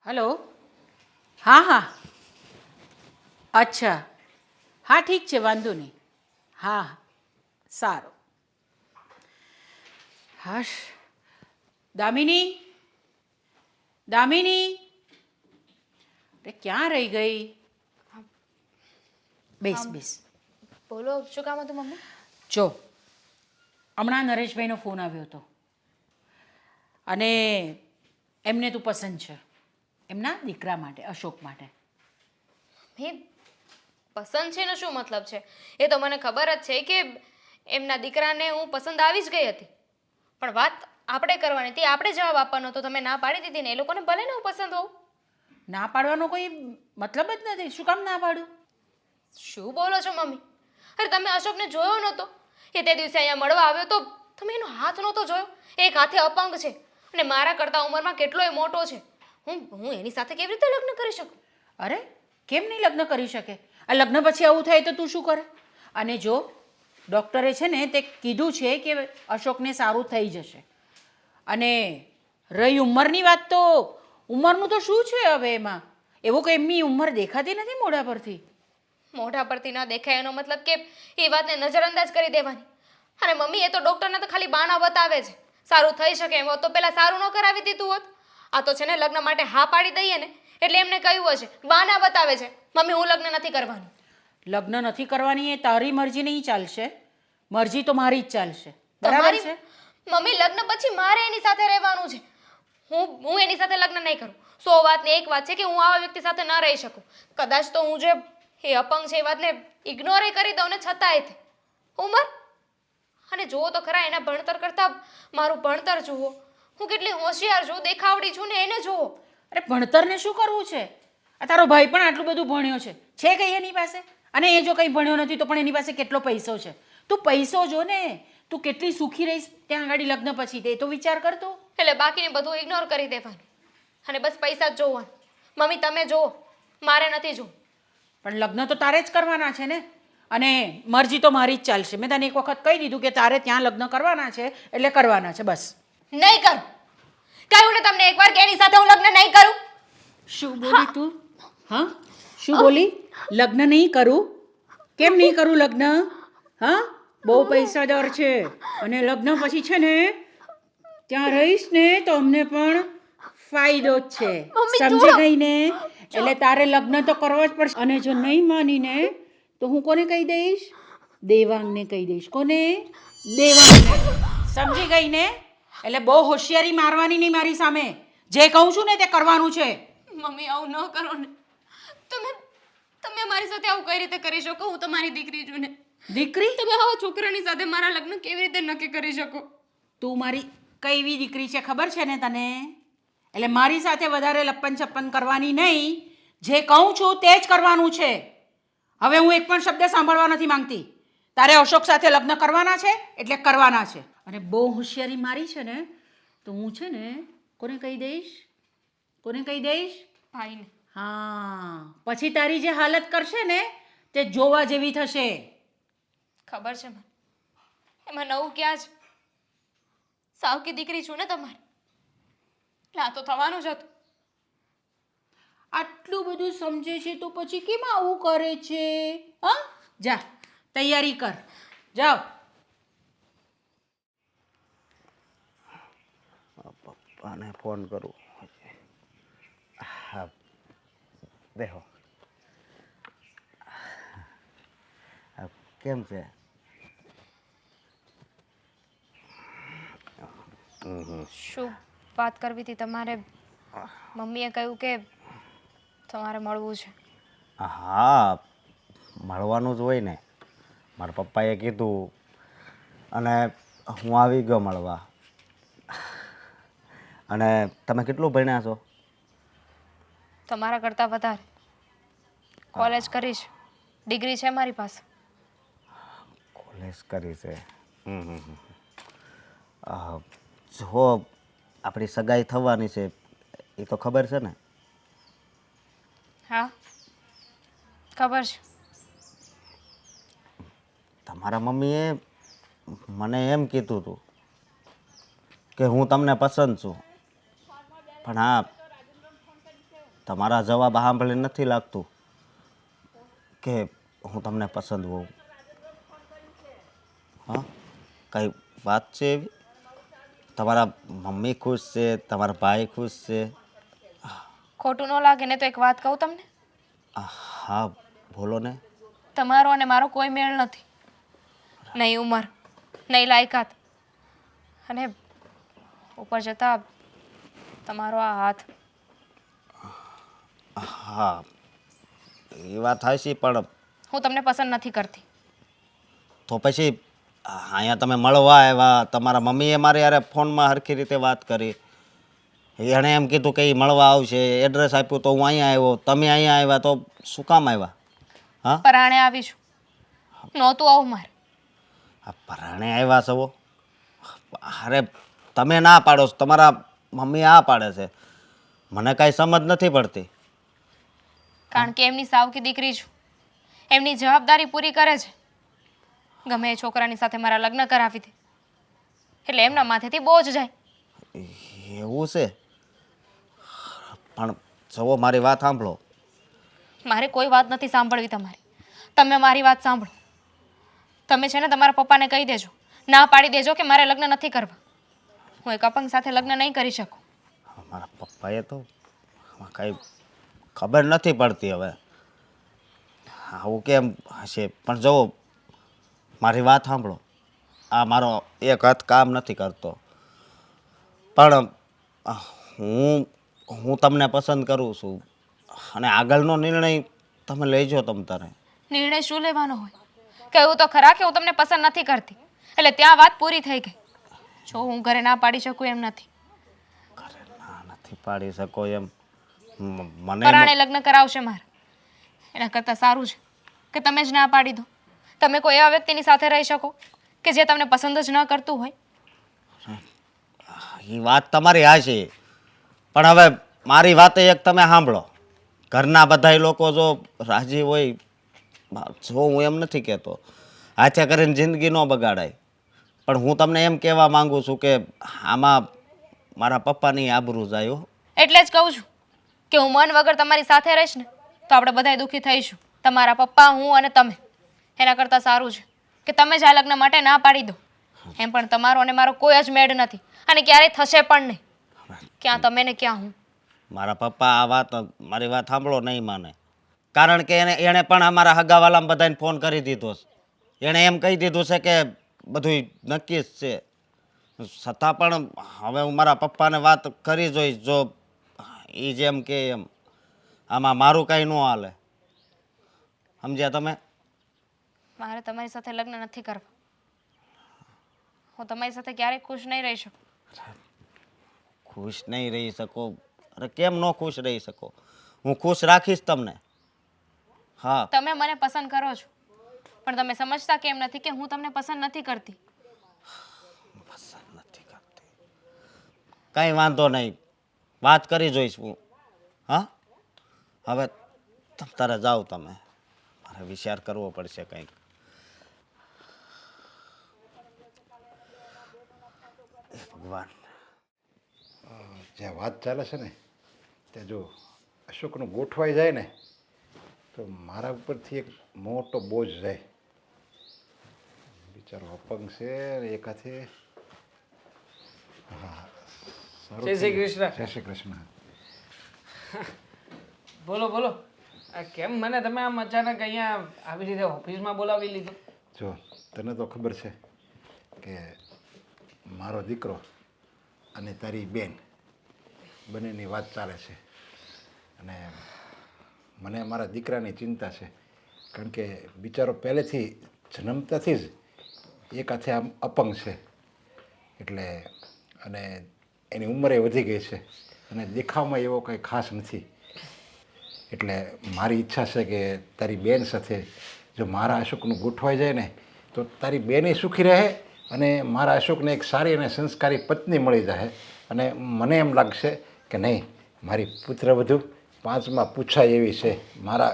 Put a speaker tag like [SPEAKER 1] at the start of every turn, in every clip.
[SPEAKER 1] Hello. હા હા. અચ્છા. હા ઠીક છે, વાંધો નહીં. હા સારું. હશ. દામિની, દામિની, અરે ક્યાં રહી ગઈ? બેસ
[SPEAKER 2] હા
[SPEAKER 1] બેસ.
[SPEAKER 2] બોલો, શું કામ હતું મમ્મી?
[SPEAKER 1] જો, હમણાં નરેશભાઈનો ફોન આવ્યો હતો અને એમને તું પસંદ છે, એમના દીકરા માટે, અશોક માટે.
[SPEAKER 2] હે, પસંદ છે ને શું મતલબ છે? એ તો મને ખબર જ છે કે એમના દીકરાને હું પસંદ આવી જ ગઈ હતી, પણ વાત આપણે કરવાની હતી, આપણે જવાબ આપવાનો હતો. તમે ના પાડી દીધી ને, એ લોકોને ભલે ને હું પસંદ હોઉં.
[SPEAKER 1] ના પાડવાનો કોઈ મતલબ જ નથી. શું કામ ના પાડું?
[SPEAKER 2] શું બોલો છો મમ્મી? અરે તમે અશોકને જોયો નહોતો? એ તે દિવસે અહીંયા મળવા આવ્યો તો તમે એનો હાથ નહોતો જોયો? એક હાથે અપંગ છે અને મારા કરતાં ઉંમરમાં કેટલોય મોટો છે. હું એની સાથે કેવી રીતે લગ્ન કરી શકું?
[SPEAKER 1] અરે કેમ નહીં લગ્ન કરી શકે? આ લગ્ન પછી આવું થાય તો તું શું કરે? અને જો ડૉક્ટરે છે ને તે કીધું છે કે અશોકને સારું થઈ જશે. અને રહી ઉંમરની વાત, તો ઉંમરનું તો શું છે હવે એમાં? એવું કંઈ એમની ઉંમર દેખાતી નથી મોઢા પરથી.
[SPEAKER 2] મોઢા પરથી ન દેખાય એનો મતલબ કે એ વાતને નજરઅંદાજ કરી દેવાની. અને મમ્મી, એ તો ડૉક્ટરને તો ખાલી બહાના બતાવે છે. સારું થઈ શકે એમ હોત તો પહેલાં સારું ન કરાવી દીધું હોત. આ તો છે ને લગ્ન માટે હા પાડી દઈએ ને એટલે એમને કહ્યું હશે, બહાના બતાવે છે. મમ્મી, હું લગ્ન નથી કરવાની.
[SPEAKER 1] લગ્ન નથી કરવાની એ તારી મરજી નહીં ચાલશે, મરજી તો મારી જ ચાલશે. બરાબર
[SPEAKER 2] તમારી
[SPEAKER 1] છે?
[SPEAKER 2] મમ્મી, લગ્ન પછી મારે એની સાથે રહેવાનું છે. હું એની સાથે લગ્ન નહીં કરું. 100 વાતને એક વાત છે કે હું આવા વ્યક્તિ સાથે ન રહી શકું. કદાચ તો હું જે એ અપંગ છે એ વાતને ઇગ્નોરે કરી દઉં ને, છતાંય તે ઉંમર અને જુઓ તો ખરા, એના ભણતર કરતાં મારું ભણતર જુઓ. હું કેટલી હોશિયાર છું, દેખાવડી છું ને, એને જુઓ.
[SPEAKER 1] અરે ભણતરને શું કરવું છે? આ તારો ભાઈ પણ આટલું બધું ભણ્યો છે કંઈ એની પાસે? અને એ જો કંઈ ભણ્યો નથી તો પણ એની પાસે કેટલો પૈસો છે. તું પૈસો જો ને, તું કેટલી સુખી રહીશ ત્યાં આગળ લગ્ન પછી, તે તો વિચાર કર તું.
[SPEAKER 2] એટલે બાકીને બધું ઇગ્નોર કરી દેવાનું અને બસ પૈસા જ જોવાનું. મમ્મી, તમે જુઓ, મારે નથી જોવું.
[SPEAKER 1] પણ લગ્ન તો તારે જ કરવાના છે ને, અને મરજી તો મારી જ ચાલશે. મેં તને એક વખત કહી દીધું કે તારે ત્યાં લગ્ન કરવાના છે એટલે કરવાના છે, બસ.
[SPEAKER 2] નહીં કરું. કહ્યું ને તમને એકવાર કે એની સાથે હું લગ્ન નહીં કરું.
[SPEAKER 1] શું બોલી તું? હા, શું બોલી? લગ્ન નહીં કરું? કેમ નહીં કરું લગ્ન? હા, બહુ પૈસાદાર છે અને લગ્ન પછી છે ને ત્યાં રહીશ ને તો અમને પણ ફાયદો જ છે.
[SPEAKER 2] મમ્મી,
[SPEAKER 1] સમજી
[SPEAKER 2] છોડો.
[SPEAKER 1] ગઈ ને? એટલે તારે લગ્ન તો કરવા જ પડશે. અને જો નહીં માનીને તો હું કોને કહી દઈશ? દેવાંગને કહી દઈશ. કોને? દેવાંગને. સમજી ગઈ ને? એટલે બહુ હોશિયારી મારવાની નહીં મારી સામે. જે કહું છું ને તે કરવાનું છે.
[SPEAKER 2] મમ્મી, આવું ન કરો ને. તમે તમે મારી સાથે આવું કઈ રીતે કરી શકો? હું તમારી દીકરી છું ને.
[SPEAKER 1] દીકરી?
[SPEAKER 2] તમે આવા છોકરાની સાથે મારા લગ્ન કેવી રીતે નક્કી કરી શકો?
[SPEAKER 1] તું મારી કઈ એવી દીકરી છે ખબર છે ને તને? એટલે મારી સાથે વધારે લપ્પન છપ્પન કરવાની નહીં. જે કહું છું તે જ કરવાનું છે. હવે હું એક પણ શબ્દ સાંભળવા નથી માંગતી. તારે અશોક સાથે લગ્ન કરવાના છે એટલે કરવાના છે. અને બહુ હોશિયારી મારી છે ને તો હું છે ને કોને કહી દઈશ? કોને કહી દઈશ?
[SPEAKER 2] ભાઈને.
[SPEAKER 1] હા, પછી તારી જે હાલત કરશે ને તે જોવા જેવી થશે.
[SPEAKER 2] ખબર છે મને. એમાં નવું ક્યાં છે? સાવકી દીકરી છું ને તમારી. એટલે આ તો થવાનું જ હતું.
[SPEAKER 1] આટલું બધું સમજે છે તો પછી કેમ આવું કરે છે? હા, જા તૈયારી કર, જાઓ.
[SPEAKER 3] પપ્પાને ફોન કરું. હા, બેહો. કેમ છે?
[SPEAKER 2] શું વાત કરવી હતી તમારે? મમ્મીએ કહ્યું કે તમારે મળવું છે.
[SPEAKER 3] હા, મળવાનું જ હોય ને. મારા પપ્પાએ કીધું અને હું આવી ગયો મળવા. અને તમે કેટલું ભણ્યા છો?
[SPEAKER 2] તમારા કરતાં વધારે. કોલેજ કરીશ, ડિગ્રી છે મારી પાસે.
[SPEAKER 3] કોલેજ કરી છે. જો આપણી સગાઈ થવાની છે એ તો ખબર છે ને?
[SPEAKER 2] હા, ખબર છે.
[SPEAKER 3] તમારા મમ્મીએ મને એમ કીધું હતું કે હું તમને પસંદ છું, પણ હા, તમારા જવાબ સાંભળીને નથી લાગતું કે હું તમને પસંદ હોઉં. હા, કઈ વાત છે એવી? તમારા મમ્મી ખુશ છે, તમારા ભાઈ ખુશ છે?
[SPEAKER 2] ખોટું ન લાગે ને તો એક વાત કહું તમને.
[SPEAKER 3] હા, બોલો ને.
[SPEAKER 2] તમારો અને મારો કોઈ મેળ નથી. નહીં ઉંમર, નહીં લાયકાત, અને ઉપર જતાં તમારો આ હાથ.
[SPEAKER 3] હા, એ વાત હાચી, પણ
[SPEAKER 2] હું તમને પસંદ નથી કરતી.
[SPEAKER 3] તો પછી અહીંયા તમે મળવા આવ્યા, તમારા મમ્મીએ મારી યારે ફોનમાં સરખી રીતે વાત કરી. એણે એમ કીધું કે એ મળવા આવશે, એડ્રેસ આપ્યું તો હું અહીંયા આવ્યો. તમે અહીંયા આવ્યા તો શું કામ આવ્યા? હા,
[SPEAKER 2] પરાણે આવીશું, નહોતું આવું મારે.
[SPEAKER 3] પરાણે આવ્યા છો? અરે તમે ના પાડો છો, તમારા મમ્મી આ પાડે છે. મને કાંઈ સમજ નથી પડતી.
[SPEAKER 2] કારણ કે એમની સાવકી દીકરી છું. એમની જવાબદારી પૂરી કરે છે. ગમે એ છોકરાની સાથે મારા લગ્ન કરાવી દે એટલે એમના માથેથી બોજ જાય.
[SPEAKER 3] એવું છે? પણ જુઓ, મારી વાત સાંભળો.
[SPEAKER 2] મારે કોઈ વાત નથી સાંભળવી તમારી. તમે મારી વાત સાંભળો. તમે છે ને તમારા પપ્પાને કહી દેજો, ના પાડી દેજો કે મારે લગ્ન નથી કરવા. હું એક અપંગ સાથે લગ્ન નહીં કરી શકું.
[SPEAKER 3] મારા પપ્પાએ તો કાંઈ ખબર નથી પડતી હવે આવું કેમ હશે. પણ જુઓ, મારી વાત સાંભળો. આ મારો એક હાથ કામ નથી કરતો, પણ હું તમને પસંદ કરું છું અને આગળનો નિર્ણય તમે લેજો તમ તારે.
[SPEAKER 2] નિર્ણય શું લેવાનો હોય? કહ્યું તો ખરા કે હું તમને પસંદ નથી કરતી, એટલે ત્યાં વાત પૂરી થઈ ગઈ. જો હું ઘરે ના પાડી શકું એમ નથી.
[SPEAKER 3] ના, નથી પાડી શકો એમ. મને
[SPEAKER 2] પરાણે લગ્ન કરાવશે મારે. એના કરતાં સારું છે કે તમે જ ના પાડી દો. તમે કોઈ એવા વ્યક્તિની સાથે રહી શકો કે જે તમને પસંદ જ ન કરતું હોય.
[SPEAKER 3] એ વાત તમારી હાચી, પણ હવે મારી વાત એક તમે સાંભળો. ઘરના બધાય લોકો જો રાજી હોય, જો હું એમ નથી કહેતો હાથે કરીને જિંદગી ન બગાડાય, પણ હું તમને એમ કહેવા માંગુ છું કે આમાં મારા પપ્પાની આબરૂ જાય હો.
[SPEAKER 2] એટલે જ કહું છું કે હું મન વગર તમારી સાથે રહીશ ને તો આપણે બધાય દુઃખી થઈશું. તમારા પપ્પા, હું અને તમે. એના કરતાં સારું છે કે તમે જ આ લગ્ન માટે ના પાડી દો. એમ પણ તમારો અને મારો કોઈ જ મેળ નથી અને ક્યારેય થશે પણ નહીં. ક્યાં તમે ને ક્યાં હું.
[SPEAKER 3] મારા પપ્પા આ વાત, મારી વાત સાંભળો, નહીં માને. કારણ કે એણે પણ અમારા હગાવાલામાં બધાને ફોન કરી દીધો છે. એણે એમ કહી દીધું છે કે બધું નક્કી જ છે. છતાં પણ હવે હું મારા પપ્પાને વાત કરી જોઈશ. જો એ જેમ કે એમ, આમાં મારું કાંઈ ન હાલે. સમજ્યા તમે?
[SPEAKER 2] મારે તમારી સાથે લગ્ન નથી કરવા. હું તમારી સાથે ક્યારેય ખુશ નહીં રહી શકું.
[SPEAKER 3] ખુશ નહીં રહી શકો? અરે કેમ ન ખુશ રહી શકો? હું ખુશ રાખીશ તમને. હા,
[SPEAKER 2] તમે મને પસંદ કરો છો, પણ તમે સમજતા કેમ નથી કે હું તમને પસંદ નથી કરતી.
[SPEAKER 3] પસંદ નથી કરતી. કાંઈ વાંધો નહીં, વાત કરી જોઈશ હું. હા, હવે તારે જાઓ તમે. મારે વિચાર કરવો પડશે કંઈક. ભગવાન,
[SPEAKER 4] જ્યાં વાત ચાલે છે ને ત્યાં જો અશોકનું ગોઠવાઈ જાય ને તો મારા ઉપરથી એક મોટો બોજ જાય. બિચારો અપંગ છે ને એક હાથે. હા, સારું
[SPEAKER 5] જય શ્રી
[SPEAKER 4] થયું.
[SPEAKER 5] કૃષ્ણ.
[SPEAKER 4] જય શ્રી કૃષ્ણ.
[SPEAKER 5] બોલો બોલો. આ કેમ મને તમે આમ અચાનક અહીંયા આવી રીતે ઓફિસમાં બોલાવી લીધો?
[SPEAKER 4] જો તને તો ખબર છે કે મારો દીકરો અને તારી બેન બંનેની વાત ચાલે છે અને મને મારા દીકરાની ચિંતા છે. કારણ કે બિચારો પહેલેથી જન્મતાથી જ એક હાથે આમ અપંગ છે, એટલે અને એની ઉંમરે વધી ગઈ છે અને દેખાવમાં એવો કંઈ ખાસ નથી. એટલે મારી ઈચ્છા છે કે તારી બેન સાથે જો મારા અશોકનું ગોઠવાઈ જાય ને તો તારી બેને સુખી રહે અને મારા અશોકને એક સારી અને સંસ્કારી પત્ની મળી જાય અને મને એમ લાગશે કે નહીં, મારી પુત્રવધુ પાંચમાં પૂછાય એવી છે, મારા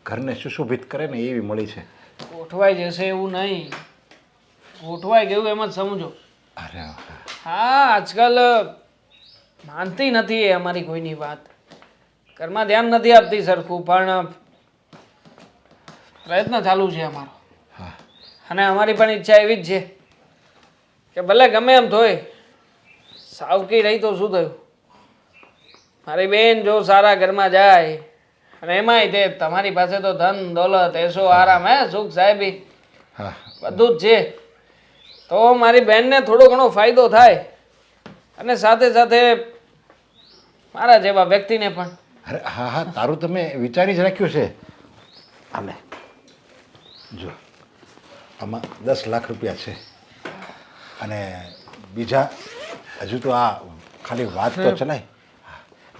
[SPEAKER 4] ઘરને સુશોભિત કરે ને એવી મળી છે.
[SPEAKER 5] ગોઠવાઈ જશે એવું નહીં, ગોઠવાઈ ગયું એમ જ સમજો.
[SPEAKER 4] અરે
[SPEAKER 5] હા, આજકાલ માનતી નથી એ અમારી કોઈની વાત. ઘરમાં ધ્યાન નથી આપતી સરખું, પણ પ્રયત્ન ચાલુ છે અમારો.
[SPEAKER 4] હા
[SPEAKER 5] અને અમારી પણ ઈચ્છા એવી જ છે કે ભલે ગમે એમ થોય સાવકી રહી તો શું થયું, મારી બેન જો સારા ઘરમાં જાય, અને એમાંય તે તમારી પાસે તો ધન દોલત એસો આરામ હે સુખ સાહેબી
[SPEAKER 4] હા
[SPEAKER 5] બધું જ છે, તો મારી બહેનને થોડો ઘણો ફાયદો થાય અને સાથે સાથે મારા જેવા વ્યક્તિને પણ.
[SPEAKER 4] અરે હા હા, તારું તમે વિચારી જ રાખ્યું છે. હાલે જો, આમાં 10 લાખ રૂપિયા છે, અને બીજા હજુ તો આ ખાલી વાત તો ચલાય.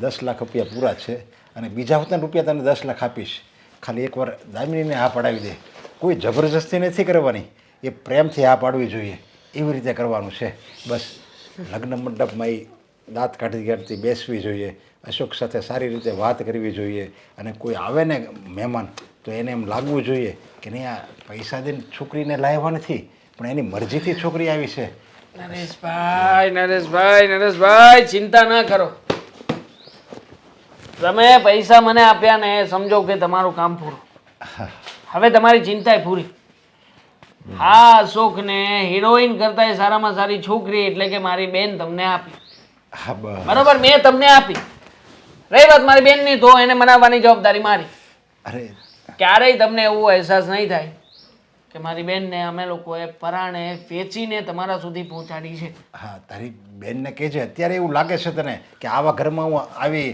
[SPEAKER 4] 10 લાખ રૂપિયા પૂરા છે, અને બીજા વતન રૂપિયા તને 10 લાખ આપીશ. ખાલી એકવાર દામિનીને હા પડાવી દે. કોઈ જબરજસ્તી નથી કરવાની, એ પ્રેમથી હા પાડવી જોઈએ, એવી રીતે કરવાનું છે. બસ લગ્ન મંડપમાં એ દાંત કાઢી કાઢતી બેસવી જોઈએ, અશોક સાથે સારી રીતે વાત કરવી જોઈએ, અને કોઈ આવે ને મહેમાન તો એને એમ લાગવું જોઈએ કે નહીં આ પૈસા દઈને છોકરીને લાવ્યા નથી, પણ એની મરજીથી છોકરી આવી છે.
[SPEAKER 5] નરેશભાઈ ચિંતા ના કરો, તમે પૈસા મને આપ્યા ને એ સમજો કે તમારું કામ પૂરું. હવે તમારી ચિંતા પૂરી. હા, અશોકને હિરોઈન કરતા સારામાં સારી છોકરી એટલે કે મારી બેન તમને આપી.
[SPEAKER 4] હા બસ
[SPEAKER 5] બરોબર, મેં તમને આપી. રહી વાત મારી બેનની, તો એને મનાવવાની જવાબદારી મારી.
[SPEAKER 4] અરે
[SPEAKER 5] ક્યારેય તમને એવો અહેસાસ નહીં થાય કે મારી બેનને અમે લોકોએ પરાણે વેચીને તમારા સુધી પહોંચાડી છે.
[SPEAKER 4] હા, તારી બેનને કહેજે. અત્યારે એવું લાગે છે તને કે આવા ઘરમાં હું આવી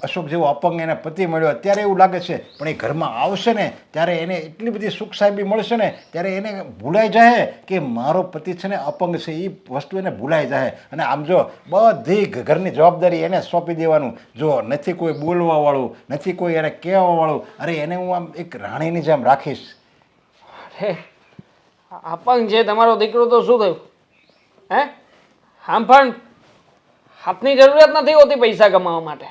[SPEAKER 4] અશોક જેવો અપંગ એને પતિ મળ્યો, અત્યારે એવું લાગે છે, પણ એ ઘરમાં આવશે ને ત્યારે એને એટલી બધી સુખ સાહેબી મળશે ને ત્યારે એને ભૂલાઈ જાય કે મારો પતિ છે ને અપંગ છે, એ વસ્તુ એને ભૂલાઈ જાય. અને આમ જો બધી ઘરની જવાબદારી એને સોંપી દેવાનું. જો નથી કોઈ બોલવાવાળું, નથી કોઈ એને કહેવાવાળું, અરે એને હું આમ એક રાણીની જેમ રાખીશ.
[SPEAKER 5] અરે અપંગ છે તમારો દીકરો તો શું થયું હે? આમ પણ હાથની જરૂરિયાત નથી હોતી પૈસા કમાવા માટે,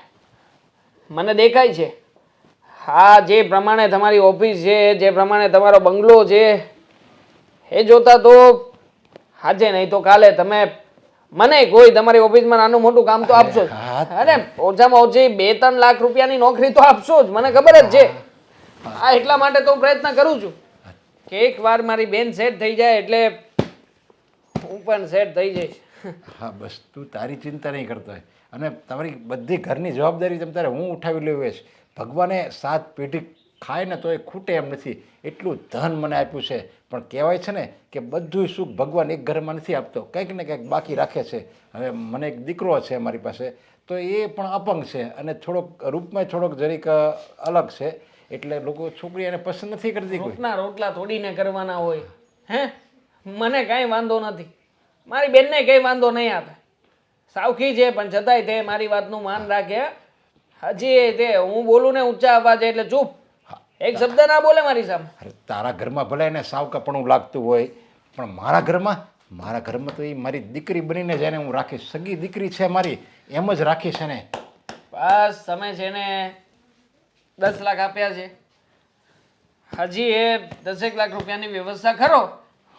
[SPEAKER 5] મને દેખાય છે. હા, જે પ્રમાણે તમારી ઓફિસ છે, જે પ્રમાણે તમારો બંગલો છે, એ જોતા તો આજે નહીં તો કાલે તમે મને કોઈ તમારી ઓફિસમાં નાનું મોટું કામ તો આપશો જ.
[SPEAKER 4] હા.
[SPEAKER 5] અરે ઓછામાં ઓછી 2-3 લાખ રૂપિયાની નોકરી તો આપશો જ, મને ખબર જ છે. હા, એટલા માટે તો હું પ્રયત્ન કરું છું કે એકવાર મારી બેન સેટ થઈ જાય એટલે હું પણ સેટ થઈ જઈશ.
[SPEAKER 4] હા બસ, તું તારી ચિંતા નહીં કરતો હોય, અને તમારી બધી ઘરની જવાબદારી તમ તારે હું ઉઠાવી લેવી છે. ભગવાને 7 પેઢી ખાય ને તો એ ખૂટે એમ નથી, એટલું ધન મને આપ્યું છે. પણ કહેવાય છે ને કે બધું સુખ ભગવાન એક ઘરમાં નથી આપતો, કંઈક ને કંઈક બાકી રાખે છે. હવે મને એક દીકરો છે મારી પાસે, તો એ પણ અપંગ છે, અને થોડોક રૂપમાં થોડોક જરીક અલગ છે, એટલે લોકો છોકરી એને પસંદ નથી કરતી કોઈ.
[SPEAKER 5] રોટના રોટલા થોડીને કરવાના હોય હે? મને કાંઈ વાંધો નથી, મારી બેનને કંઈ વાંધો નહીં આવે. સાવકી છે પણ છતાંય તે મારી વાતનું માન રાખે. હજી તે હું બોલું ને ઊંચા અવાજે એટલે ચૂપ, એક શબ્દ ના બોલે મારી સામે.
[SPEAKER 4] અરે તારા ઘરમાં ભલે એને સાવકાપણું લાગતું હોય, પણ મારા ઘરમાં તો એ મારી દીકરી બનીને જ એને હું રાખીશ. સગી દીકરી છે મારી, એમ જ રાખીશ એને.
[SPEAKER 5] બસ તમે છે ને 10 લાખ આપ્યા છે, હજી એ 10 લાખ રૂપિયાની વ્યવસ્થા કરો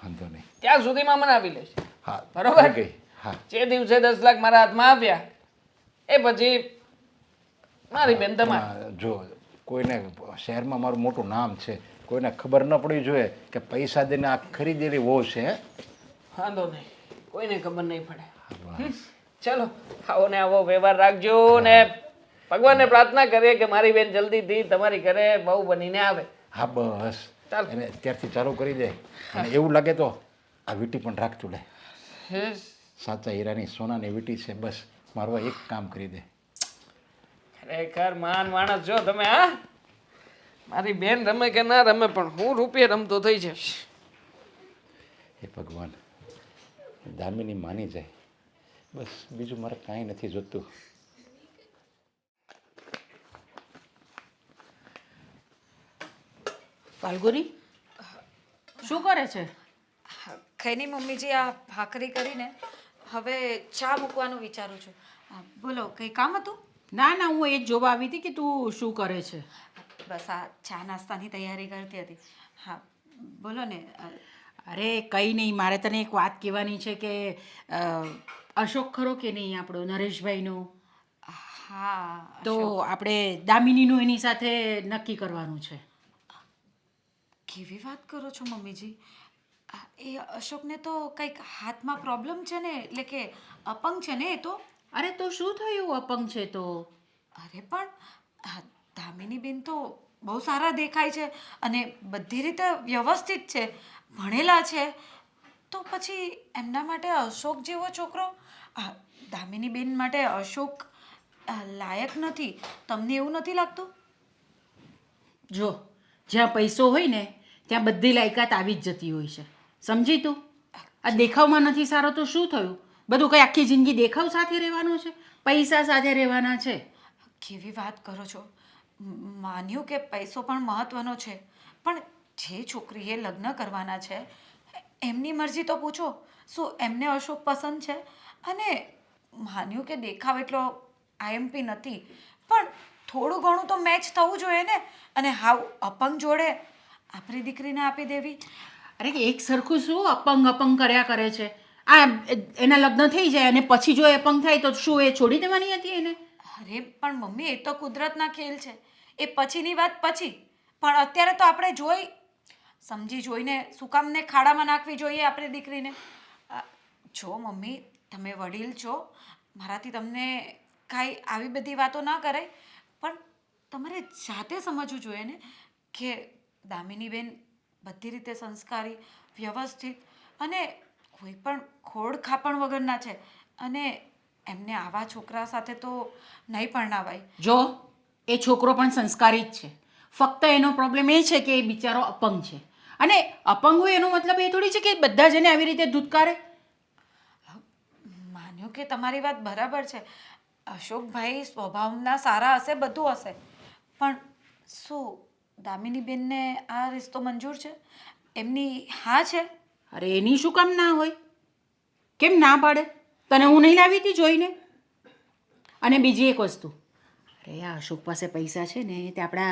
[SPEAKER 4] વાંધો નહીં.
[SPEAKER 5] ત્યાં સુધીમાં મને આપી લેશે.
[SPEAKER 4] હા
[SPEAKER 5] બરોબર?
[SPEAKER 4] થઈ ગઈ. હા
[SPEAKER 5] જે દિવસે 10 લાખ મારા હાથમાં આપ્યા એ પછી મારી બેન તમારી.
[SPEAKER 4] હા, જો કોઈને શહેરમાં મારું મોટું નામ છે, કોઈને ખબર ન પડવી જોઈએ કે પૈસા દઈને આ ખરીદેલી વહુ છે. હે?
[SPEAKER 5] વાંધો નહીં, કોઈને ખબર નહીં પડે. ચલો આવો ને આવો વ્યવહાર રાખજો ને ભગવાનને પ્રાર્થના કરીએ કે મારી બેન જલ્દીથી તમારી ઘરે બહુ બનીને આવે.
[SPEAKER 4] હા બસ,
[SPEAKER 5] ચાલ.
[SPEAKER 4] એને અત્યારથી ચાલુ કરી દે, અને એવું લાગે તો આ વીંટી પણ રાખતું લે. સાચા હીરાની સોનાની વીંટી છે. બસ મારું આ એક કામ કરી દે.
[SPEAKER 5] ખરેખર માન માણસ જો તમે. હા, મારી બેન રમે કે ના રમે પણ હું રૂપિયે રમતો થઈ જઈશ.
[SPEAKER 4] હે ભગવાન, દામિની માની જાય, બસ બીજું મારે કાંઈ નથી જોતું.
[SPEAKER 1] ફાલ્ગુની શું કરે છે?
[SPEAKER 6] કંઈ નહીં મમ્મીજી, આ ભાખરી કરીને હવે ચા મૂકવાનું વિચારું છું. બોલો, કંઈ કામ હતું?
[SPEAKER 1] ના ના, હું એ જ જોવા આવી હતી કે તું શું કરે છે.
[SPEAKER 6] બસ આ ચા નાસ્તાની તૈયારી કરતી હતી. હા બોલો ને.
[SPEAKER 1] અરે કંઈ નહીં, મારે તને એક વાત કહેવાની છે કે અશોક ખરો કે નહીં આપણો નરેશભાઈનો?
[SPEAKER 6] હા
[SPEAKER 1] તો આપણે દામિનીનું એની સાથે નક્કી કરવાનું છે.
[SPEAKER 6] કેવી વાત કરો છો મમ્મીજી? એ અશોકને તો કંઈક હાથમાં પ્રોબ્લેમ છે ને, એટલે કે અપંગ છે ને એ તો.
[SPEAKER 1] અરે તો શું થયું અપંગ છે તો?
[SPEAKER 6] અરે પણ દામિનીબેન તો બહુ સારા દેખાય છે અને બધી રીતે વ્યવસ્થિત છે, ભણેલા છે, તો પછી એમના માટે અશોક જેવો છોકરો, દામિનીબેન માટે અશોક લાયક નથી. તમને એવું નથી લાગતું?
[SPEAKER 1] જો જ્યાં પૈસો હોય ને ત્યાં બધી લાયકાત આવી જ જતી હોય છે, સમજી તું? આ દેખાવમાં નથી સારો તો શું થયું? બધું કંઈ આખી જિંદગી દેખાવ સાથે રહેવાનું છે? પૈસા સાથે રહેવાના છે?
[SPEAKER 6] કેવી વાત કરો છો? માન્યું કે પૈસો પણ મહત્વનો છે, પણ જે છોકરીએ લગ્ન કરવાના છે એમની મરજી તો પૂછો. શું એમને અશોક પસંદ છે? અને માન્યું કે દેખાવ એટલો આઈએમપી નથી, પણ થોડું ઘણું તો મેચ થવું જોઈએ ને. અને હાવ અપંગ જોડે આપણી દીકરીને આપી દેવી?
[SPEAKER 1] અરે એક સરખું શું અપંગ અપંગ કર્યા કરે છે? આ એના લગ્ન થઈ જાય અને પછી જો એ અપંગ થાય તો શું એ છોડી દેવાની હતી એને?
[SPEAKER 6] અરે પણ મમ્મી, એ તો કુદરતના ખેલ છે. એ પછીની વાત પછી, પણ અત્યારે તો આપણે સમજી જોઈને શું કામને ખાડામાં નાખવી જોઈએ આપણી દીકરીને? જો મમ્મી, તમે વડીલ છો, મારાથી તમને કાંઈ આવી બધી વાતો ના કરાય, પણ તમારે જાતે સમજવું જોઈએ ને કે દામિનીબેન બધી રીતે સંસ્કારી, વ્યવસ્થિત અને કોઈ પણ ખોડ ખાપણ વગરના છે, અને એમને આવા છોકરા સાથે તો નહીં પરણાવાય.
[SPEAKER 1] જો એ છોકરો પણ સંસ્કારી જ છે, ફક્ત એનો પ્રોબ્લેમ એ છે કે એ બિચારો અપંગ છે. અને અપંગ હોય એનો મતલબ એ થોડી છે કે બધા જને આવી રીતે ધૂતકારે.
[SPEAKER 6] માન્યું કે તમારી વાત બરાબર છે, અશોકભાઈ સ્વભાવના સારા હશે, બધું હશે, પણ શું દામિનીબેનને આ રિશ્તો મંજૂર છે? એમની હા છે?
[SPEAKER 1] અરે એની શું કામ ના હોય? કેમ ના પાડે? તને હું નહીં લાવી હતી જોઈને? અને બીજી એક વસ્તુ, અરે આ અશોક પાસે પૈસા છે ને તે આપણા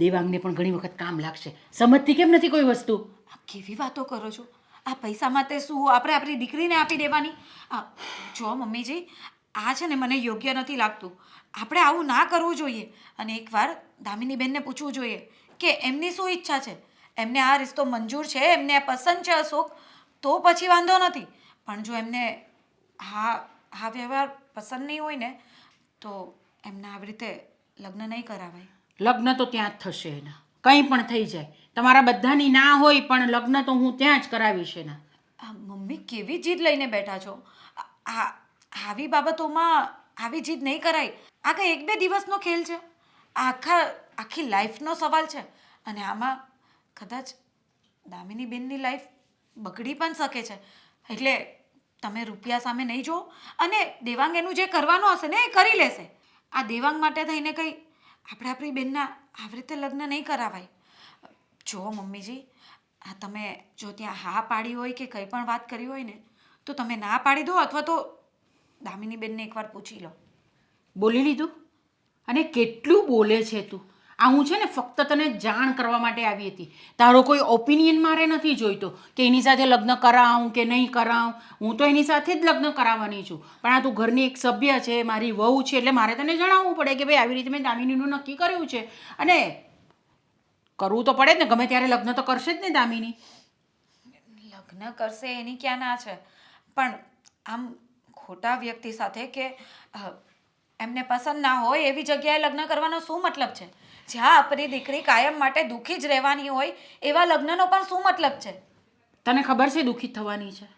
[SPEAKER 1] દેવાંગને પણ ઘણી વખત કામ લાગશે. સમજતી કેમ નથી કોઈ વસ્તુ?
[SPEAKER 6] આ કેવી વાતો કરો છો? આ પૈસા માટે શું આપણે આપણી દીકરીને આપી દેવાની? જો મમ્મીજી, આ છે ને મને યોગ્ય નથી લાગતું. આપણે આવું ના કરવું જોઈએ. અને એકવાર દામિનીબેનને પૂછવું જોઈએ કે એમની શું ઈચ્છા છે. એમને આ રિશ્તો મંજૂર છે, એમને આ પસંદ છે અશોક, તો પછી વાંધો નથી. પણ જો એમને હા વ્યવહાર પસંદ નહીં હોય ને, તો એમને આવી રીતે લગ્ન નહીં કરાવાય.
[SPEAKER 1] લગ્ન તો ત્યાં જ થશે એના, કંઈ પણ થઈ જાય. તમારા બધાની ના હોય પણ લગ્ન તો હું ત્યાં જ કરાવીશ એના.
[SPEAKER 6] મમ્મી, કેવી જીદ લઈને બેઠા છો? આવી બાબતોમાં આવી જીદ નહીં કરાય. આ કંઈ એક બે દિવસનો ખેલ છે? આખી લાઈફનો સવાલ છે. અને આમાં કદાચ દામિનીબેનની લાઈફ બગડી પણ શકે છે. એટલે તમે રૂપિયા સામે નહીં જુઓ, અને દેવાંગ એનું જે કરવાનું હશે ને એ કરી લેશે. આ દેવાંગ માટે થઈને કંઈ આપણી બેનના આવી રીતે લગ્ન નહીં કરાવાય. જો મમ્મીજી, તમે જો ત્યાં હા પાડી હોય કે કંઈ પણ વાત કરી હોય ને, તો તમે ના પાડી દો, અથવા તો દામિનીબેનને એકવાર પૂછી લો.
[SPEAKER 1] બોલી લીધું? અને કેટલું બોલે છે તું! આ હું છે ને ફક્ત તને જાણ કરવા માટે આવી હતી. તારો કોઈ ઓપિનિયન મારે નથી જોઈતો કે એની સાથે લગ્ન કરાવું કે નહીં કરાવું. હું તો એની સાથે જ લગ્ન કરાવવાની છું. પણ આ તું ઘરની એક સભ્ય છે, મારી વહુ છે, એટલે મારે તને જણાવવું પડે કે ભાઈ આવી રીતે મેં દામિનીનું નક્કી કર્યું છે. અને કરવું તો પડે જ ને, ગમે ત્યારે લગ્ન તો કરશે જ ને દામિની.
[SPEAKER 6] લગ્ન કરશે એની ક્યાં ના છે, પણ આમ ખોટા વ્યક્તિ સાથે કે એમને પસંદ ના હોય એવી જગ્યાએ લગ્ન કરવાનો શું મતલબ છે? જ્યાં આપણી દીકરી કાયમ માટે દુઃખી જ રહેવાની હોય એવા લગ્નનો પણ શું મતલબ છે?
[SPEAKER 1] તને ખબર છે દુઃખી થવાની છે?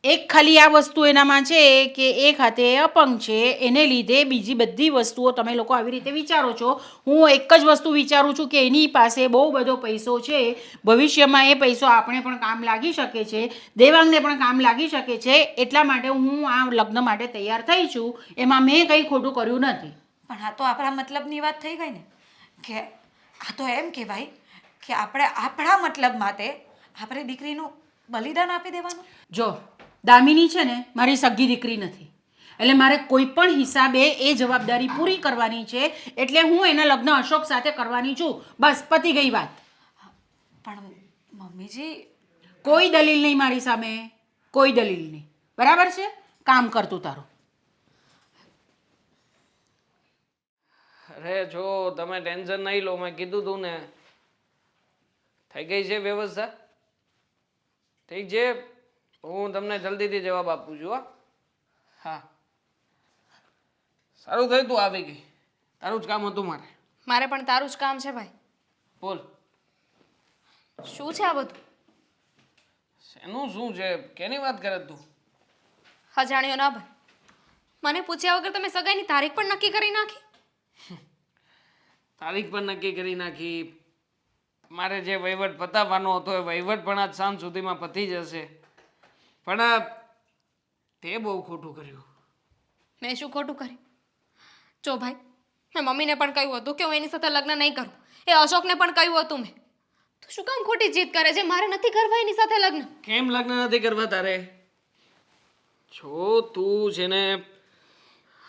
[SPEAKER 1] એક ખાલી આ વસ્તુ એનામાં છે કે એક હાથે અપંગ છે, એને લીધે બીજી બધી વસ્તુઓ તમે લોકો આવી રીતે વિચારો છો. હું એક જ વસ્તુ વિચારું છું કે એની પાસે બહુ બધો પૈસો છે, ભવિષ્યમાં એ પૈસો આપણે પણ કામ લાગી શકે છે, દેવાંગને પણ કામ લાગી શકે છે. એટલા માટે હું આ લગ્ન માટે તૈયાર થઈ છું. એમાં મેં કંઈ ખોટું કર્યું નથી.
[SPEAKER 6] પણ આ તો આપણા મતલબની વાત થઈ ગઈ ને, કે આ તો એમ કહેવાય કે આપણે આપણા મતલબ માટે આપણી દીકરીનું બલિદાન આપી દેવાનું.
[SPEAKER 1] જો દામિની છે ને મારી સગી દીકરી નથી, એટલે મારે કોઈ પણ હિસાબે એ જવાબદારી પૂરી કરવાની છે. એટલે હું એના લગ્ન અશોક સાથે કરવાની છું. બસ પતી ગઈ વાત.
[SPEAKER 6] પણ મમ્મીજી,
[SPEAKER 1] કોઈ દલીલ નહીં મારી સામે, કોઈ દલીલ નહીં. બરાબર છે? કામ કરતું તારું.
[SPEAKER 5] અરે જો તમે ટેન્શન નહીં લો, મેં કીધું તું ને. થઈ ગઈ છે વ્યવસ્થા? ઠીક છે, હું તમને જલ્દીથી જવાબ આપું છું. હા, સારું થયું તું આવી ગઈ. તારું જ કામ હતું મારે.
[SPEAKER 2] મારે પણ તારું જ કામ છે ભાઈ.
[SPEAKER 5] બોલ.
[SPEAKER 2] શું છે આ બધું?
[SPEAKER 5] શેનું શું છે? કેની વાત કરે તું?
[SPEAKER 2] અજાણ્યો ના બન. મને પૂછ્યા વગર તમે સગાઈની તારીખ પણ નક્કી કરી નાખી.
[SPEAKER 5] તારીખ પણ નક્કી કરી નાખી. મારે જે વહીવટ પતાવવાનો હતો એ વહીવટ પણ આજ સાંજ સુધીમાં પતી જશે. પણ તે બહુ ખોટું કર્યું.
[SPEAKER 2] મેં શું ખોટું કર્યું? જો ભાઈ, મેં મમ્મીને પણ કહ્યું હતું કે હું એની સાથે લગ્ન નહીં કરું. એ અશોકને પણ કહ્યું હતું મેં. તું શું કામ ખોટી જીદ કરે છે? મારે નથી કરવા એની સાથે લગ્ન.
[SPEAKER 5] કેમ લગ્ન નથી કરવા તારે? જો તું છે ને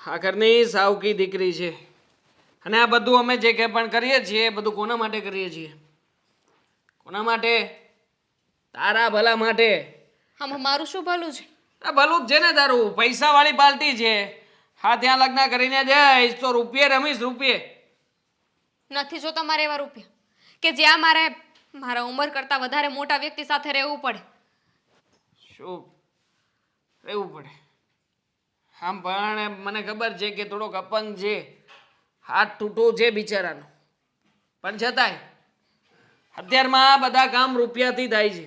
[SPEAKER 5] આ ઘરની સાવકી દીકરી છે, અને આ બધું અમે જે કંઈ પણ કરીએ છીએ એ બધું કોના માટે કરીએ છીએ? કોના માટે? તારા ભલા માટે.
[SPEAKER 2] આમાં મારું શું ભલું છે?
[SPEAKER 5] આ ભલું જ છે ને તારું. પૈસાવાળી પાર્ટી છે. હા, ત્યાં લગ્ન કરીને જઈશ તો રૂપિયે રમીશ, રૂપિયે.
[SPEAKER 2] નથી જો તમારે એવા રૂપિયા કે જ્યાં મારે મારા ઉંમર કરતાં વધારે મોટા વ્યક્તિ સાથે રહેવું પડે.
[SPEAKER 5] શું રહેવું પડે? આમ પણ મને ખબર છે કે થોડોક અપંગ છે, હાથ તૂટો છે બિચારાનો, પણ છતાંય અત્યારમાં બધા કામ રૂપિયાથી થાય છે.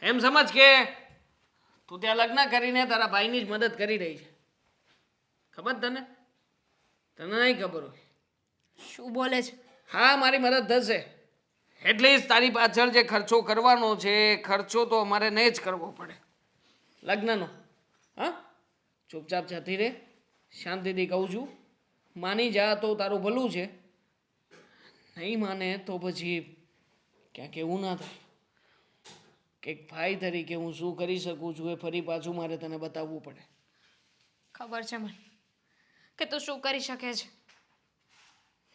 [SPEAKER 5] એમ સમજ કે તું ત્યાં લગ્ન કરીને તારા ભાઈની જ મદદ કરી રહી છે. ખબર તને? તને નહીં ખબર હોય.
[SPEAKER 2] શું બોલે છે?
[SPEAKER 5] હા, મારી મદદ થશે. એટલીસ્ટ તારી પાછળ જે ખર્ચો કરવાનો છે એ ખર્ચો તો અમારે નહીં જ કરવો પડે લગ્નનો. હા, ચૂપચાપ જતી રહે, શાંતિથી કહું છું. માની જા તો તારું ભલું છે, નહીં માને તો પછી ક્યાંક એવું ના થાય કે એક ભાઈ તરીકે હું શું કરી શકું છું એ ફરી પાછું મારે તને બતાવવું પડે.
[SPEAKER 2] ખબર છે મને કે તું શું કરી શકે છે.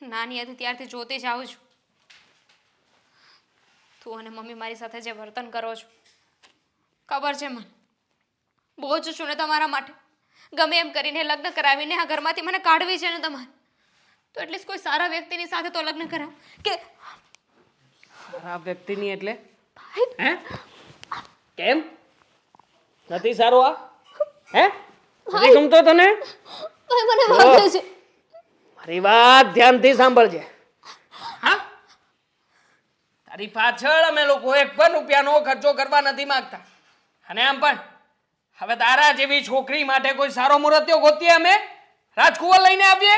[SPEAKER 2] નાની હતી ત્યારથી જોતી જ આવું છું. તું અને મમ્મી મારી સાથે જે વર્તન કરો છો ખબર છે મને. બોજ છું ને તમારા માટે. ગમે એમ કરીને લગ્ન કરાવીને આ ઘરમાંથી મને કાઢવી છે ને તમારે, તો એટલીસ્ટ કોઈ સારા વ્યક્તિની સાથે તો લગ્ન કરાવ. કે
[SPEAKER 5] ખરાબ વ્યક્તિની એટલે? હે? કેમ નથી સારું આ? હે? નથી ગમતો તને?
[SPEAKER 2] ભાઈ મને વાગે છે.
[SPEAKER 5] મારી વાત ધ્યાનથી સાંભળજે. હા, તારી પાછળ અમે લોકો એક પણ રૂપિયાનો ખર્ચો કરવા નથી માંગતા. અને આમ પણ હવે તારા જેવી છોકરી માટે કોઈ સારો મુહૂર્ત્યો ગોતીએ અમે? રાજકુંવર લઈને આવીએ?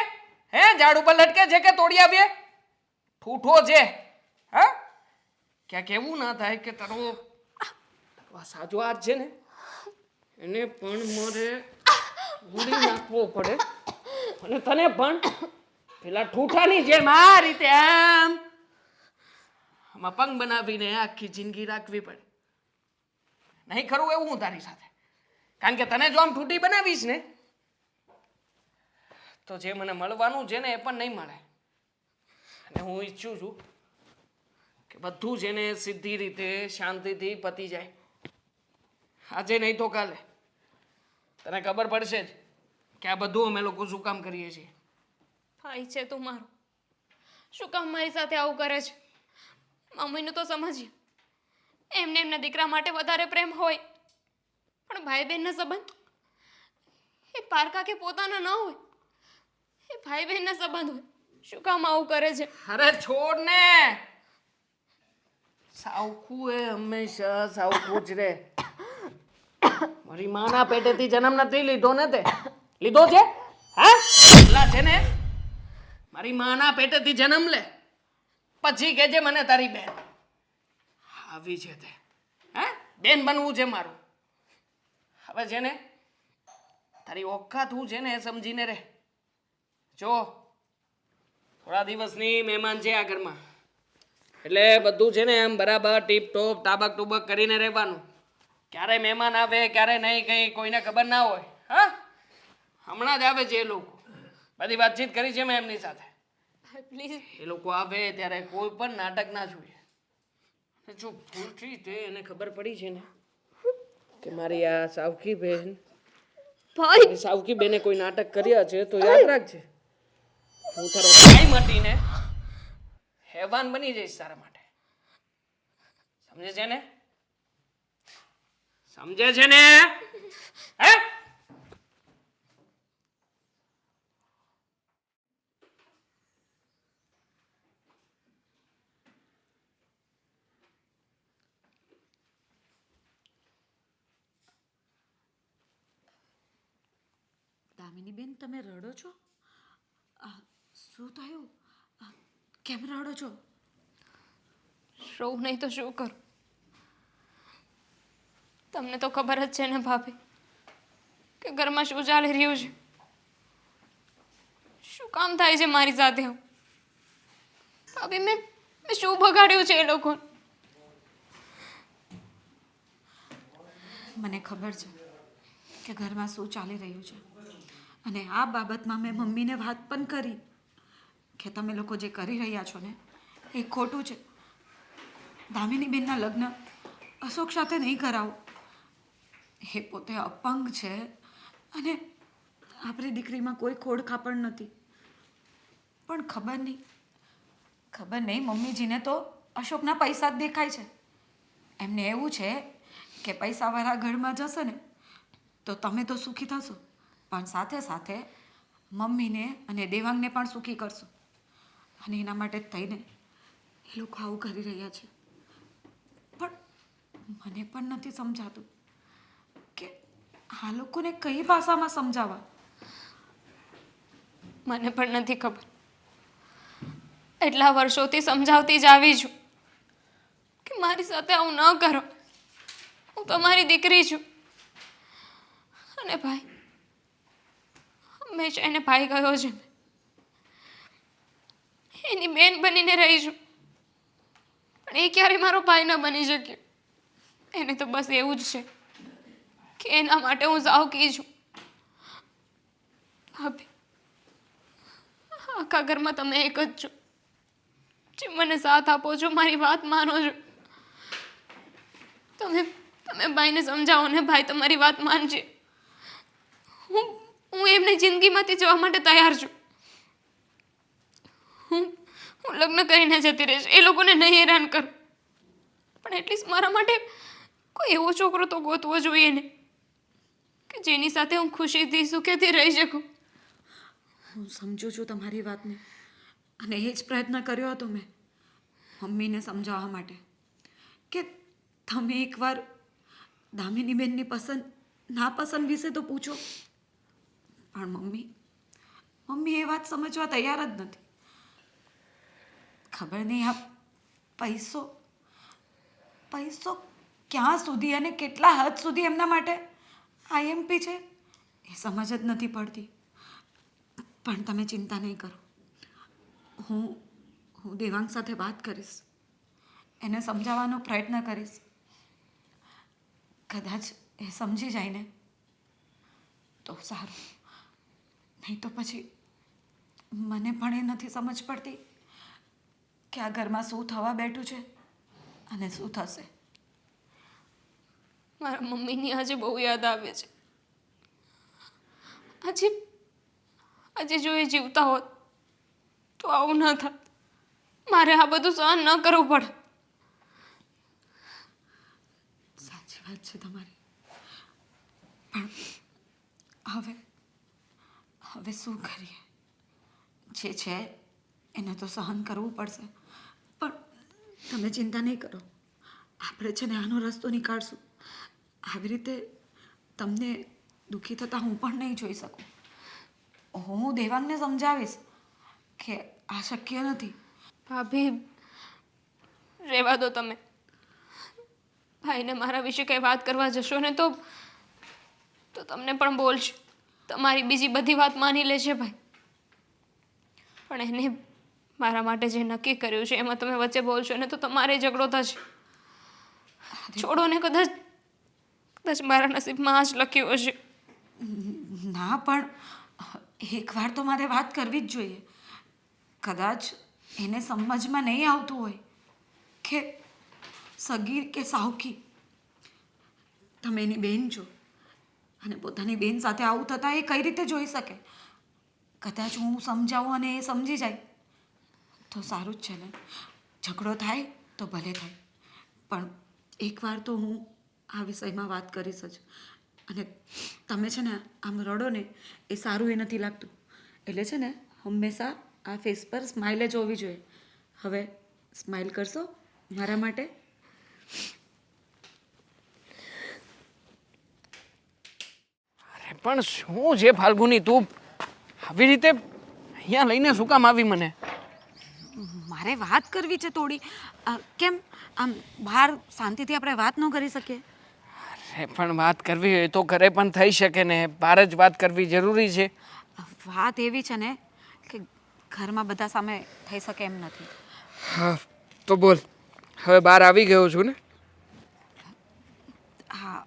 [SPEAKER 5] હે, ઝાડ ઉપર લટકે છે કે તોડી આવીએ? ઠૂઠો છે. હા, ક્યાંક એવું ના થાય કે તારો સાચો હાથ છે ને એને પણ મારે ઉડી નાખવો પડે, અને તને પણ પેલા ઠૂઠાની જેમ આ રીતે આમ અપંગ બનાવીને આખી જિંદગી રાખવી પડે. નહીં ખરું એવું હું તારી સાથે? કારણ કે તને જો આમ ઠૂઠી બનાવીશ ને તો જે મને મળવાનું છે ને એ પણ નહીં મળે. અને હું ઈચ્છું છું કે બધું જ એને સીધી રીતે શાંતિથી પતી જાય. આજે નહીં તો કાલે તને ખબર પડશે જ કે આ બધું અમે લોકો શું કામ કરીએ છીએ.
[SPEAKER 2] ભાઈ છે તું મારો, શું કામ મારી સાથે આવું કરે છે? મમ્મીનું તો સમજીએ, એમને એમના દીકરા માટે વધારે પ્રેમ હોય, પણ ભાઈ બહેનના સંબંધ એ પારકા કે પોતાના ન હોય, એ ભાઈ બહેનના સંબંધ હોય. શું કામ આવું કરે છે?
[SPEAKER 5] અરે છોડ ને, સાવકું એ હંમેશા સાવકું જ રહે. મારી માના પેટેથી જન્મ નથી લીધો ને તે? લીધો છે? હા, પેલા છે ને મારી માના પેટેથી જન્મ લે, પછી કહેજે મને તારી બેન આવી છે તે. હા, બેન બનવું છે મારું. હવે છે ને તારી ઓકાત હું છે ને એ સમજીને રહે. જો થોડા દિવસની મહેમાન છે આ ઘરમાં, એટલે બધું છે ને એમ બરાબર ટીપ ટોપ તાબક ટુબક કરીને રહેવાનું. ક્યારે મહેમાન આવે ક્યારે નહીં કંઈ કોઈને ખબર ના હોય. હા, હમણાં જ આવે છે એ લોકો, બધી વાતચીત કરી છે મેં એમની સાથે.
[SPEAKER 2] પ્લીઝ
[SPEAKER 5] એ લોકો આવે ત્યારે કોઈ પણ નાટક ના જોઈએ. જો ભૂલથી તે એને ખબર પડી છે ને કે મારી આ સાવકી બેન,
[SPEAKER 2] ભાઈ
[SPEAKER 5] સાવકી બેને કોઈ નાટક કર્યા છે તો યાદ રાખજે હું તારો ભાઈ મટીને હેવાન બની જઈશ તારા માટે. સમજે છે ને? સમજે છે ને? હે?
[SPEAKER 6] દામિની બેન, તમે રડો છો? શું થયું? કેમ રડો છો?
[SPEAKER 2] રોવું નહીં તો શું કરું? તમને તો ખબર જ છે ને ભાભી કે ઘરમાં શું ચાલી રહ્યું છે. શું કામ થાય છે મારી સાથે આવું? ભાભી મેં શું બગાડ્યું છે એ લોકો?
[SPEAKER 6] મને ખબર છે કે ઘરમાં શું ચાલી રહ્યું છે, અને આ બાબતમાં મેં મમ્મીને વાત પણ કરી કે તમે લોકો જે કરી રહ્યા છો ને એ ખોટું છે. દામિની બેનના લગ્ન અશોક સાથે નહીં કરાવો. એ પોતે અપંગ છે અને આપણી દીકરીમાં કોઈ ખોડ ખાપણ નથી. પણ ખબર નહીં મમ્મીજીને તો અશોકના પૈસા જ દેખાય છે. એમને એવું છે કે પૈસાવાળા ઘરમાં જશે ને તો તમે તો સુખી થશો, પણ સાથે સાથે મમ્મીને અને દેવાંગને પણ સુખી કરશો. અને એના માટે જ થઈને એ લોકો આવું કરી રહ્યા છે. પણ મને પણ નથી સમજાતું કે આ લોકોને કઈ ભાષામાં સમજાવવા.
[SPEAKER 2] મને પણ નથી ખબર. એટલા વર્ષોથી સમજાવતી જ આવી છું કે મારી સાથે આવું ન કરો. હું તમારી દીકરી છું. અને ભાઈ, હંમેશા એને ભાઈ કહ્યો છે. એની બેન બનીને રહીશું, પણ એ ક્યારેય મારો ભાઈ ન બની શક્યો. એને તો બસ એવું જ છે કે એના માટે હું સાવકી છું. ભાભી, આખા ઘરમાં તમે એક જ છો જે મને સાથ આપો છો, મારી વાત માનો છો. તમે ભાઈને સમજાવો ને ભાઈ તમારી વાત માનશે. હું એમની જિંદગીમાંથી જવા માટે તૈયાર છું. હું લગ્ન કરીને જતી રહીશ. એ લોકોને નહીં હેરાન કરું, પણ એટલીસ્ટ મારા માટે કોઈ એવો છોકરો તો ગોતવો જોઈએ ને કે જેની સાથે હું ખુશીથી સુખેથી રહી શકું.
[SPEAKER 6] હું સમજુ છું તમારી વાતને, અને એ જ પ્રયત્ન કર્યો હતો મેં મમ્મીને સમજાવવા માટે કે તમે એકવાર દામિની બેનની પસંદ નાપસંદ વિશે તો પૂછો. પણ મમ્મી એ વાત સમજવા તૈયાર જ નથી. ખબર નહીં આ પૈસો ક્યાં સુધી અને કેટલા હદ સુધી એમના માટે આઈએમપી છે એ સમજ જ નથી પડતી. પણ તમે ચિંતા નહીં કરો. હું દેવાંગ સાથે વાત કરીશ, એને સમજાવવાનો પ્રયત્ન કરીશ. કદાચ એ સમજી જાય ને તો સારું, નહીં તો પછી મને પણ એ નથી સમજ પડતી કે આ ઘરમાં શું થવા બેઠું છે અને શું થશે.
[SPEAKER 2] મારા મમ્મીની આજે બહુ યાદ આવે છે. આજે જો એ જીવતા હોત તો આવું ન થાત. મારે આ બધું સહન ન કરવું પડે.
[SPEAKER 6] સાચી વાત છે તમારી, પણ હવે શું કરીએ? જે છે એને તો સહન કરવું પડશે. પણ તમે ચિંતા નહીં કરો, આપણે છે ને આનો રસ્તો નીકાળશું. આવી રીતે તમને દુઃખી થતાં હું પણ નહીં જોઈ શકું. હું દેવાંગને સમજાવીશ કે આ શક્ય નથી.
[SPEAKER 2] ભાભી, રહેવા દો તમે. ભાઈને મારા વિશે કંઈ વાત કરવા જશો ને તો તમને પણ બોલશે. તમારી બીજી બધી વાત માની લેશે ભાઈ. પણ એને મારા માટે જે નક્કી કર્યું છે એમાં તમે વચ્ચે બોલશો ને તો તમારે ઝઘડો થશે. છોડો ને, કદાચ મારા નસીબમાં આ જ લખ્યું હશે.
[SPEAKER 6] ના, પણ એકવાર તો મારે વાત કરવી જ જોઈએ. કદાચ એને સમજમાં નહીં આવતું હોય કે સગીર કે સાવકી. તમે એની બેન છો અને પોતાની બેન સાથે આવું થતાં એ કઈ રીતે જોઈ શકે? કદાચ હું સમજાવું અને એ સમજી જાય તો સારું જ છે ને. ઝઘડો થાય તો ભલે થાય, પણ એકવાર તો હું આ વિષયમાં વાત કરીશ જ. અને તમે છે ને આમ રડો ને એ સારું એ નથી લાગતું. એટલે છે ને હંમેશા આ ફેસ પર સ્માઇલ જ હોવી જોઈએ. હવે સ્માઇલ કરશો મારા માટે?
[SPEAKER 5] અરે પણ શું છે ફાલ્ગુની, તું આવી રીતે અહીંયા લઈને શું કામ આવી મને?
[SPEAKER 6] મારે વાત કરવી છે થોડી. કેમ આમ બહાર શાંતિથી આપણે વાત ન કરી શકીએ?
[SPEAKER 5] અરે પણ વાત કરવી હોય તો ઘરે પણ થઈ શકે ને, બહાર જ વાત કરવી જરૂરી છે.
[SPEAKER 6] વાત એવી છે ને કે ઘરમાં બધા સામે થઈ શકે એમ નથી.
[SPEAKER 5] હા તો બોલ, હવે બહાર આવી ગયો છું ને?
[SPEAKER 6] હા,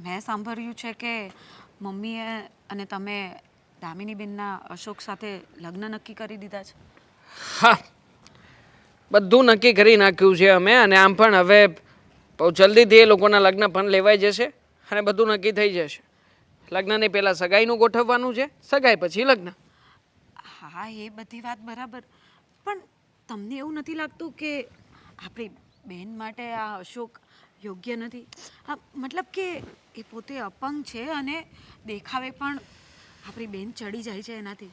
[SPEAKER 6] મેં સાંભળ્યું છે કે મમ્મીએ અને તમે દામિનીબેનના અશોક સાથે લગ્ન નક્કી કરી દીધા છે.
[SPEAKER 5] હા, બધું નક્કી કરી નાખ્યું છે અમે, અને આમ પણ હવે બહુ જલ્દીથી એ લોકોના લગ્ન પણ લેવાઈ જશે અને બધું નક્કી થઈ જશે. લગ્નની પહેલાં સગાઈનું ગોઠવવાનું છે, સગાઈ પછી લગ્ન.
[SPEAKER 6] હા, એ બધી વાત બરાબર, પણ તમને એવું નથી લાગતું કે આપણી બેન માટે આ અશોક યોગ્ય નથી? હા, મતલબ કે એ પોતે અપંગ છે અને દેખાવે પણ આપણી બેન ચડી જાય છે એનાથી.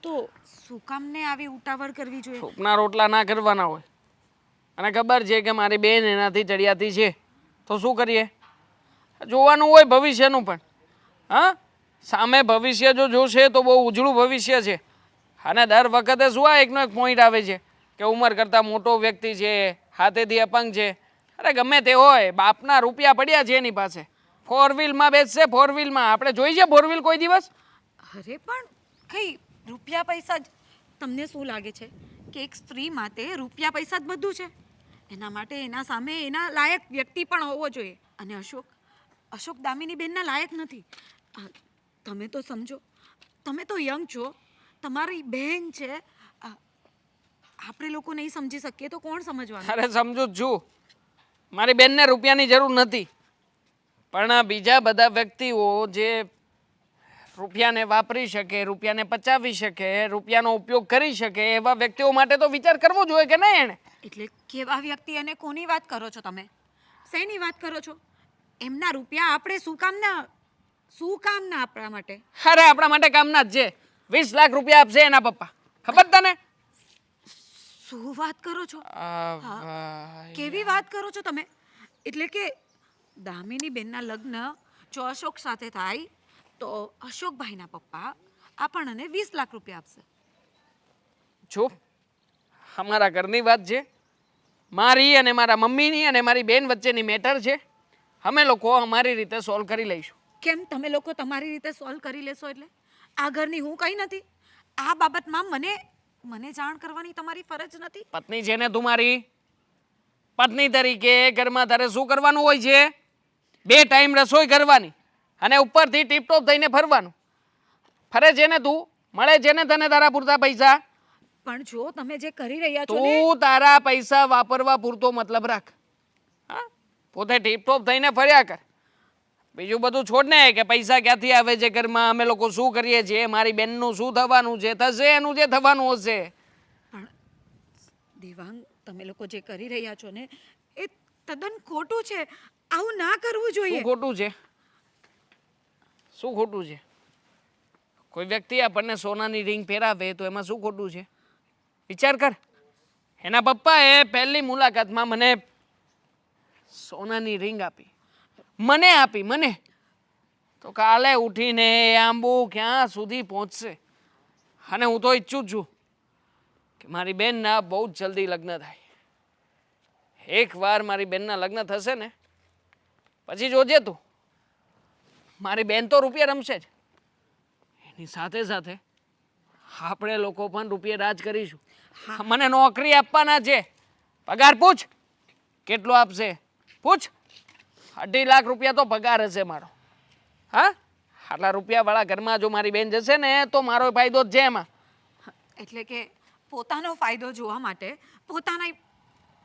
[SPEAKER 6] તો શું કામને આવી ઉતાવળ કરવી જોઈએ?
[SPEAKER 5] સૂપના રોટલા ના કરવાના હોય, અને ખબર છે કે મારી બેન એનાથી ચડિયાતી છે, તો શું કરીએ? જોવાનું હોય ભવિષ્યનું પણ. હા, સામે ભવિષ્ય જો જોશે તો બહુ ઉજળું ભવિષ્ય છે. અને દર વખતે શું આ એકનો એક પોઈન્ટ આવે છે કે ઉંમર કરતાં મોટો વ્યક્તિ છે, હાથેથી અપંગ છે. અરે ગમે તે હોય, બાપના રૂપિયા પડ્યા છે એની પાસે, 4 વ્હીલમાં બેસશે. 4 વ્હીલમાં આપણે જોઈ છે 4 વ્હીલ કોઈ દિવસ?
[SPEAKER 6] અરે પણ કઈ રૂપિયા પૈસા જ તમને શું લાગે છે કે એક સ્ત્રી માટે રૂપિયા પૈસા જ બધું છે? એના માટે એના સામે એના લાયક વ્યક્તિ પણ હોવો જોઈએ. અને અશોક દામિનીબેનના લાયક નથી. તમે તો સમજો, તમે તો યંગ છો, તમારી બહેન છે. આપણે લોકો નહીં સમજી શકીએ તો કોણ સમજવાનું?
[SPEAKER 5] અરે સમજુ જ છું, મારી બેનને રૂપિયાની જરૂર નથી, પણ બીજા બધા વ્યક્તિઓ જે રૂપિયાને વાપરી શકે, રૂપિયાને પચાવી શકે, રૂપિયાનો ઉપયોગ કરી શકે, એવા વ્યક્તિઓ માટે તો વિચાર કરવો જોઈએ કે નહીં? એણે
[SPEAKER 6] એટલે કેવા વ્યક્તિ અને કોની વાત કરો છો તમે? શેની વાત કરો છો? એમના રૂપિયા આપણે શું કામના આપણા માટે?
[SPEAKER 5] અરે આપણા માટે કામના જ છે. 20 લાખ રૂપિયા આપશે એના પપ્પા, ખબર તને?
[SPEAKER 6] શું વાત કરો છો?
[SPEAKER 5] ભાઈ.
[SPEAKER 6] કેવી વાત કરો છો તમે? એટલે કે દામિની બેનના લગ્ન જો અશોક સાથે થાય તો અશોકભાઈના પપ્પા આપણને 20 લાખ રૂપિયા આપશે.
[SPEAKER 5] જો અમારા ઘરની વાત છે, મારી અને મારા મમ્મીની અને મારી બેન વચ્ચેની મેટર છે. અમે લોકો અમારી રીતે સોલ્વ કરી લઈશું.
[SPEAKER 6] કેમ તમે લોકો તમારી રીતે સોલ્વ કરી લેશો? એટલે આ ઘરની હું કઈ નથી? આ બાબતમાં મને જાણ કરવાની તમારી ફરજ નથી?
[SPEAKER 5] પત્ની છે ને તું મારી, પત્ની તરીકે ઘરમાં તારે શું કરવાનું હોય છે? 2 ટાઈમ રસોઈ કરવાની અને ઉપરથી ટીપટોપ થઈને ફરવાનું. ફરે છે ને તું, મળે છે ને તને તારા પૂરતા પૈસા?
[SPEAKER 6] પણ જો તમે જે કરી રહ્યા છો ને,
[SPEAKER 5] તું તારા પૈસા વાપરવા પૂરતો મતલબ રાખ. હા, પોતે ટીપટોપ થઈને ફર્યા કર. બીજું બધું છોડ ને કે પૈસા ક્યાંથી આવે છે ઘરમાં, અમે લોકો શું કરીએ છીએ, મારી બેનનું શું થવાનું છે, થશે એનું જે થવાનું હશે.
[SPEAKER 6] પણ દેવાંગ, તમે લોકો જે કરી રહ્યા છો ને એ તદ્દન ખોટું છે. આવું ના કરવું
[SPEAKER 5] શું
[SPEAKER 6] જોઈએ.
[SPEAKER 5] ખોટું છે? શું ખોટું છે? કોઈ વ્યક્તિ આપણને સોનાની રિંગ પહેરાવે તો એમાં શું ખોટું છે? વિચાર કર. એના પપ્પાએ પહેલી મુલાકાતમાં મને સોનાની રિંગ આપી, મને તો કાલે ઉઠીને એ આંબુ ક્યાં સુધી પહોંચશે. અને હું તો ઈચ્છું જ છું કે મારી બેનના બહુ જ જલ્દી લગ્ન થાય. એકવાર મારી બેનના લગ્ન થશે ને પછી જોજે તું, મારી બેન તો રૂપિયા રમશે જ, એની સાથે સાથે આપણે લોકો પણ રૂપિયા રાજ કરીશું. મને નોકરી આપવાના છે. પગાર પૂછ કેટલો આપશે, પૂછ. 2.5 લાખ રૂપિયા તો પગાર હશે મારો. હા, આટલા રૂપિયાવાળા ઘરમાં જો મારી બેન જશે ને તો મારો ફાયદો જ છે એમાં.
[SPEAKER 6] એટલે કે પોતાનો ફાયદો જોવા માટે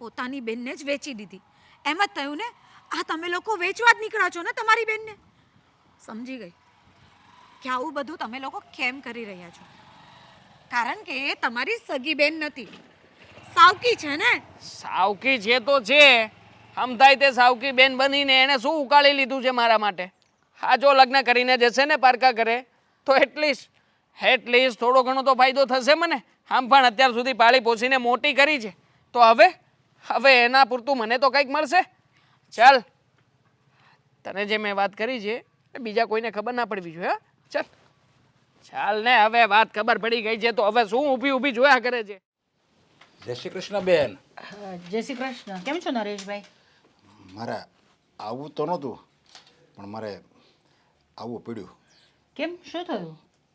[SPEAKER 6] પોતાની બેનને જ વેચી દીધી, એમ જ થયું ને? આ તમે લોકો વેચવા જ નીકળ્યા છો ને તમારી બેનને? સમજી ગઈ. કે આવું બધું તમે લોકો કેમ કરી રહ્યા છો. કારણ કે એ તમારી સગી બેન નથી, સાવકી છે ને.
[SPEAKER 5] સાવકી છે તો છે, આમ થાય તે સાવકી બેન બનીને એણે શું ઉકાળી લીધું છે મારા માટે? હા, જો લગ્ન કરીને જશે ને પારકા કરે તો એટલીસ્ટ થોડો ઘણો તો ફાયદો થશે મને. આમ પણ અત્યાર સુધી પાળી પોસીને મોટી કરી છે, તો હવે એના પૂરતું મને તો કંઈક મળશે. ચાલ, તને જે મેં વાત કરી છે એ બીજા કોઈને ખબર ના પડવી જોઈએ. ચાલ ચાલ ને, હવે વાત ખબર પડી ગઈ છે તો હવે શું ઊભી ઊભી જોયા કરે છે?
[SPEAKER 4] જય શ્રી કૃષ્ણ બેન.
[SPEAKER 1] જય શ્રી કૃષ્ણ. કેમ છો નરેશભાઈ?
[SPEAKER 4] મારે આવવું તો નહોતું, પણ મારે આવવું પડ્યું.
[SPEAKER 1] કેમ, શું થયું?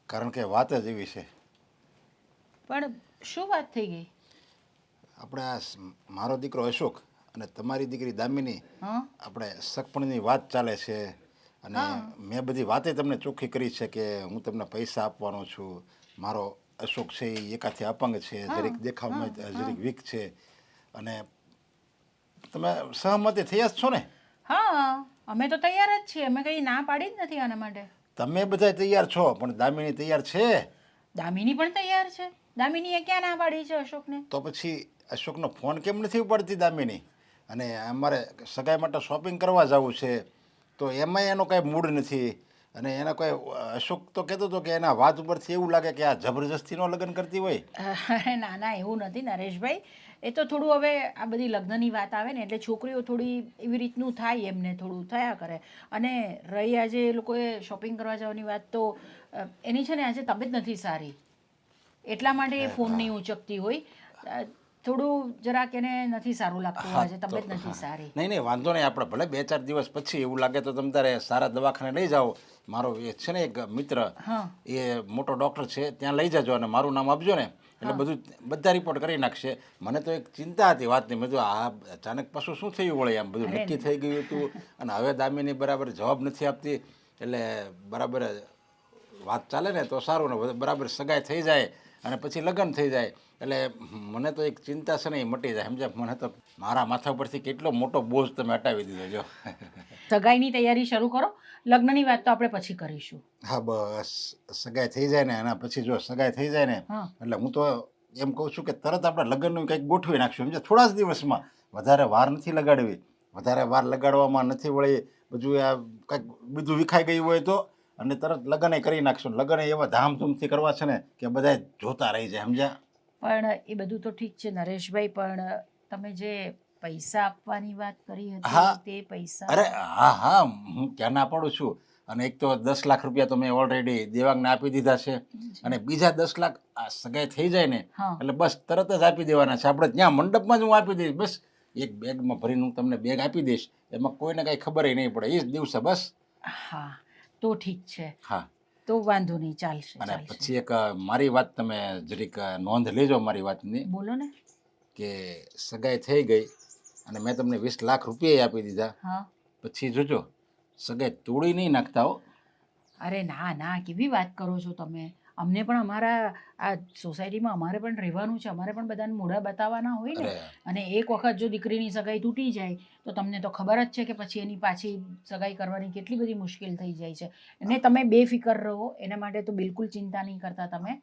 [SPEAKER 4] કારણ કે વાત જ એવી છે.
[SPEAKER 1] પણ શું વાત થઈ ગઈ?
[SPEAKER 4] આપણે મારો દીકરો અશોક અને તમારી દીકરી દામિની,
[SPEAKER 1] હા,
[SPEAKER 4] આપણે સગપણની વાત ચાલે છે. અને મેં બધી વાતે તમને ચોખ્ખી કરી છે કે હું તમને પૈસા આપવાનો છું. મારો અશોક છે એ એકાથી અપંગ છે, જરીક દેખાવમાં જરીક વીક છે. અને તમે સહમતી થયા જ છો ને?
[SPEAKER 1] હા, અમે તો તૈયાર જ છીએ. અમે કંઈ ના પાડી જ નથી આના માટે.
[SPEAKER 4] તમે બધા તૈયાર છો, પણ દામિની તૈયાર છે?
[SPEAKER 1] દામિની પણ તૈયાર છે. દામિનીએ ક્યાં ના પાડી છે અશોકને?
[SPEAKER 4] તો પછી અશોકનો ફોન કેમ નથી ઉપાડતી દામિની? અને અમારે સગાઈ માટે શોપિંગ કરવા જવું છે, તો એમાંય એનો કાંઈ મૂડ નથી. અને એના કોઈ અશોક તો કહેતો હતો કે એના વાત ઉપરથી એવું લાગે કે આ જબરજસ્તીનો લગ્ન કરતી હોય.
[SPEAKER 1] અરે ના ના, એવું નથી નરેશભાઈ. એ તો થોડું હવે આ બધી લગ્નની વાત આવે ને એટલે છોકરીઓ થોડી એવી રીતનું થાય, એમને થોડું થયા કરે. અને રહી આજે એ લોકોએ શોપિંગ કરવા જવાની વાત, તો એની છે ને આજે તબિયત નથી સારી, એટલા માટે એ ફોન નહીં ઉચકતી હોય. થોડું જરાક એને નથી સારું લાગતું, આજે તબિયત નથી સારી.
[SPEAKER 4] નહીં વાંધો નહીં, આપણે ભલે 2-4 દિવસ પછી એવું લાગે તો તમે તારે સારા દવાખાને લઈ જાઓ. મારો એ છે ને એક મિત્ર, એ મોટો ડૉક્ટર છે, ત્યાં લઈ જજો અને મારું નામ આપજો ને, એટલે બધા રિપોર્ટ કરી નાખશે. મને તો એક ચિંતા હતી વાતની. મેં તો આ અચાનક પાછું શું થયું વળે, આમ બધું નક્કી થઈ ગયું હતું અને હવે દામિની બરાબર જવાબ નથી આપતી. એટલે બરાબર વાત ચાલે ને તો સારું, ને બરાબર સગાઈ થઈ જાય અને પછી લગ્ન થઈ જાય એટલે મને તો એક ચિંતા છે ને એ મટી જાય. સમજ્યા? મને તો મારા માથા પરથી કેટલો મોટો બોજ તમે હટાવી દીધો. જો
[SPEAKER 1] સગાઈની તૈયારી શરૂ કરો, લગ્નની વાત તો આપણે પછી કરીશું.
[SPEAKER 4] હા, બસ સગાઈ થઈ જાય ને એના પછી જો સગાઈ થઈ જાય ને એટલે હું તો એમ કહું છું કે તરત આપણે લગ્નનું કંઈક ગોઠવી નાખશું. સમજ્યા? થોડા જ દિવસમાં, વધારે વાર નથી લગાડવી. વધારે વાર લગાડવામાં નથી વળી બધું આ કંઈક બધું વિખાઈ ગયું હોય તો, અને તરત લગ્ન કરી નાખશું. લગ્ન એવા ધામધૂમથી કરવા છે ને કે બધા જોતા રહી જાય. સમજ્યા?
[SPEAKER 1] પણ એ બધું તો ઠીક છે નરેશભાઈ, પણ તમે જે પૈસા આપવાની વાત કરી હતી તે પૈસા.
[SPEAKER 4] અરે હા, હું ક્યાં ના પાડું છું. અને એક તો 10 લાખ રૂપિયા તો મેં ઓલરેડી દેવાંગને આપી દીધા છે, અને બીજા 10 લાખ આ સગાઈ થઈ જાય ને એટલે બસ તરત જ આપી દેવાના છે. આપણે ત્યાં મંડપમાં જ હું આપી દઈશ. બસ એક બેગમાં ભરીને હું તમને બેગ આપી દઈશ, એમાં કોઈને કાંઈ ખબર નહીં પડે એ જ દિવસે. બસ
[SPEAKER 1] હા, તો ઠીક છે.
[SPEAKER 4] હા,
[SPEAKER 1] તો વાંધો નહીં, ચાલશે.
[SPEAKER 4] અને પછી એક મારી વાત તમે જરીક નોંધ લેજો મારી વાતની.
[SPEAKER 1] બોલો ને.
[SPEAKER 4] કે સગાઈ થઈ ગઈ અને મેં તમને 20 લાખ રૂપિયા આપી દીધા, પછી જોજો સગાઈ તોડી નહીં નાખતા હો.
[SPEAKER 1] અરે ના ના, કેવી વાત કરો છો તમે? અમને પણ અમારા આ સોસાયટીમાં અમારે પણ રહેવાનું છે, અમારે પણ બધાને મોઢા બતાવવાના હોય ને. અને એક વખત જો દીકરીની સગાઈ તૂટી જાય તો તમને તો ખબર જ છે કે પછી એની પાછી સગાઈ કરવાની કેટલી બધી મુશ્કેલ થઈ જાય છે. અને તમે બેફિકર રહો, એના માટે તો બિલકુલ ચિંતા નહીં કરતા તમે.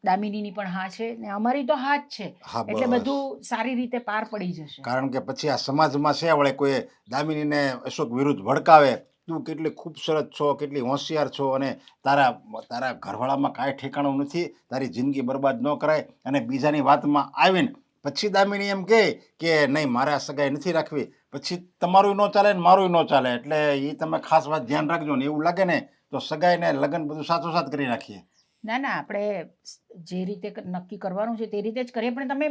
[SPEAKER 1] દામિનીની પણ હા છે ને અમારી તો હા જ છે, એટલે બધું સારી રીતે પાર પડી જશે.
[SPEAKER 4] કારણ કે પછી આ સમાજમાં છે વળે કોઈ દામિનીને અશોક વિરુદ્ધ ભડકાવે, તું કેટલી ખૂબસૂરત છો, કેટલી હોશિયાર છો, અને તારા ઘરવાળામાં કાંઈ ઠેકાણું નથી, તારી જિંદગી બરબાદ ન કરાય. અને બીજાની વાતમાં આવીને પછી દામિની એમ કહે કે નહીં મારે આ સગાઈ નથી રાખવી, પછી તમારું ન ચાલે ને મારું ન ચાલે. એટલે એ તમે ખાસ વાત ધ્યાન રાખજો ને. એવું લાગે ને તો સગાઈ ને લગ્ન બધું સાથોસાથ કરી નાખીએ.
[SPEAKER 1] ના ના, આપણે જે રીતે નક્કી કરવાનું છે તે રીતે જ કરીએ, પણ તમે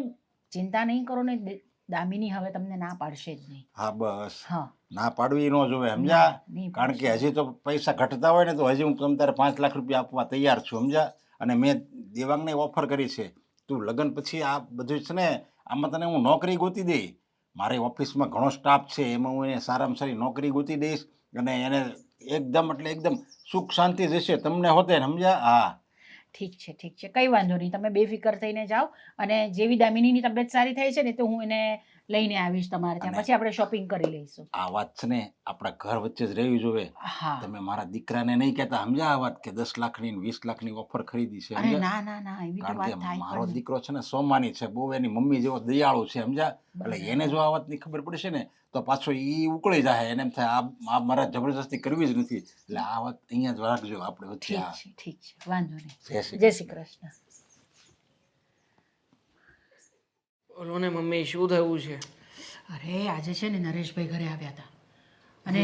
[SPEAKER 1] ચિંતા નહીં કરો ને. દામિની હવે તમને ના પાડશે જ નહીં.
[SPEAKER 4] હા બસ, ના પાડવી ન જોવે. સમજ્યા? કારણ કે હજી તો પૈસા ઘટતા હોય ને તો હજી હું તમ તારે 5 લાખ રૂપિયા આપવા તૈયાર છું. સમજ્યા? અને મેં દેવાંગને ઓફર કરી છે, તું લગ્ન પછી આ બધું છે ને આમાં તને હું નોકરી ગોતી દઈ. મારી ઓફિસમાં ઘણો સ્ટાફ છે, એમાં હું એને સારામાં સારી નોકરી ગોતી દઈશ અને એને એકદમ સુખ શાંતિ જશે તમને હોતે. સમજ્યા? હા,
[SPEAKER 1] ઠીક છે કંઈ વાંધો નહીં, તમે બેફિકર થઈને જાઓ. અને જેવી દામિનીની તબિયત સારી થાય છે ને તો હું એને લઈને આવીશ તમારે ત્યાં, પછી આપણે શોપિંગ કરી લઈશું.
[SPEAKER 4] આ વાત છે ને આપણા ઘર વચ્ચે જ રહેવી જોવે.
[SPEAKER 1] હા.
[SPEAKER 4] તમે મારા દીકરાને નહીં કહેતા, સમજ્યા આ વાત કે 10 લાખની ને 20 લાખની ઓફર ખરીદી છે,
[SPEAKER 1] અરે
[SPEAKER 4] સમજ્યા?
[SPEAKER 1] ના ના ના, એવી તો
[SPEAKER 4] કારણ
[SPEAKER 1] વાત
[SPEAKER 4] કે
[SPEAKER 1] થાય
[SPEAKER 4] મારો
[SPEAKER 1] પણ
[SPEAKER 4] દીકરો છે ને સોમાની છે, બહુ એની મમ્મી જેવો દયાળુ છે, સમજ્યા? એટલે એને જો આ વાતની ખબર પડશે ને તો પાછો ઈ ઉકળી જાય, એને એમ થાય આ મારા જબરજસ્તી કરવી જ નથી. એટલે આ વાત અહીંયા જ રાખજો આપણે વચ્ચે.
[SPEAKER 1] ઠીક
[SPEAKER 4] આ
[SPEAKER 1] છે ઠીક છે, વાંધો નહીં.
[SPEAKER 4] જય શ્રી
[SPEAKER 1] જય શ્રી કૃષ્ણ.
[SPEAKER 5] બોલો ને મમ્મી, શું થયું છે?
[SPEAKER 1] અરે આજે છે ને નરેશભાઈ ઘરે આવ્યા હતા અને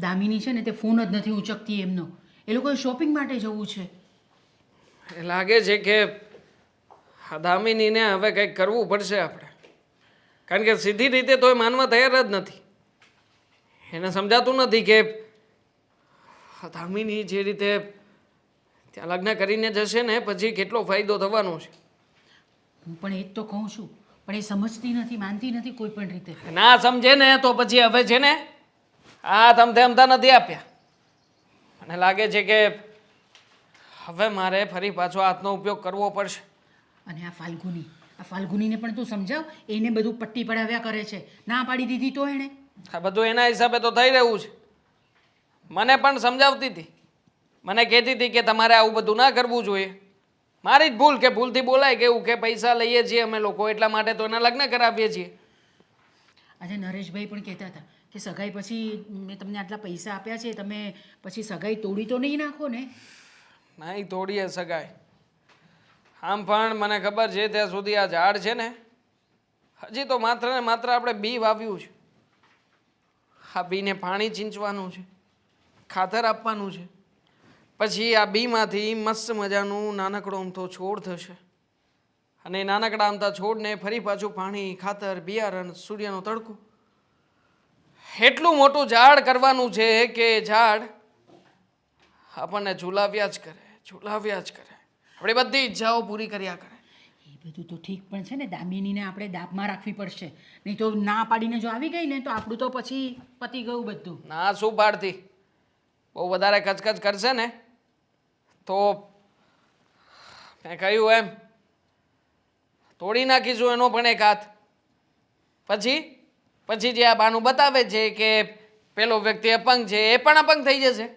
[SPEAKER 1] દામિની છે ને તે ફોન જ નથી ઉચકતી એમનો. એ લોકોએ શોપિંગ માટે જવું છે.
[SPEAKER 5] એ લાગે છે કે આ દામિનીને હવે કંઈક કરવું પડશે આપણે, કારણ કે સીધી રીતે તો એ માનવા તૈયાર જ નથી. એને સમજાતું નથી કે આ દામિની જે રીતે ત્યાં લગ્ન કરીને જશે ને પછી કેટલો ફાયદો થવાનો છે.
[SPEAKER 1] હું પણ એ જ તો કહું છું, પણ એ સમજતી નથી, માનતી નથી કોઈ પણ રીતે.
[SPEAKER 5] ના સમજે ને તો પછી હવે છે ને આ તમતે અમતા નથી આપ્યા. મને લાગે છે કે હવે મારે ફરી પાછો હાથનો ઉપયોગ કરવો પડશે.
[SPEAKER 1] અને આ ફાલ્ગુનીને પણ તું સમજાવ, એને બધું પટ્ટી પડાવ્યા કરે છે. ના પાડી દીધી તો એણે.
[SPEAKER 5] આ બધું એના હિસાબે તો થઈ રહ્યું છે. મને પણ સમજાવતી હતી, મને કહેતી હતી કે તમારે આવું બધું ના કરવું જોઈએ. મારી જ ભૂલ કે ભૂલથી બોલાય કે એવું કે પૈસા લઈએ છીએ અમે લોકો એટલા માટે તો એના લગ્ન કરાવીએ છીએ.
[SPEAKER 1] આજે નરેશભાઈ પણ કહેતા હતા કે સગાઈ પછી મેં તમને આટલા પૈસા આપ્યા છે, તમે પછી સગાઈ તોડી તો નહીં નાખો ને.
[SPEAKER 5] નહીં તોડીએ સગાઈ. આમ પણ મને ખબર છે ત્યાં સુધી આ ઝાડ છે ને હજી તો માત્ર ને માત્ર આપણે બી વાવ્યું છે. આ બીને પાણી ચીંચવાનું છે, ખાતર આપવાનું છે, પછી આ બીમાંથી મસ્ત મજાનું નાનકડો અમથો છોડ થશે અને એ નાનકડા અમથા છોડને ફરી પાછું પાણી, ખાતર, બિયારણ, સૂર્યનો તડકો, એટલું મોટું ઝાડ કરવાનું છે કે ઝાડ આપણને ઝુલાવ્યા જ કરે, ઝુલાવ્યા જ કરે, આપણી બધી ઈચ્છાઓ પૂરી કર્યા કરે.
[SPEAKER 1] એ બધું તો ઠીક પણ છે ને, દામિનીને આપણે દાબમાં રાખવી પડશે, નહીં તો ના પાડીને જો આવી ગઈ ને તો આપણું તો પછી પતી ગયું બધું.
[SPEAKER 5] ના શું પાડતી, બહુ વધારે કચકચ કરશે ને તો મેં કહ્યું એમ તોડી નાખીશું એનો પણ એક હાથ. પછી જે આ બાનું બતાવે છે કે પેલો વ્યક્તિ અપંગ છે એ પણ અપંગ થઈ જશે.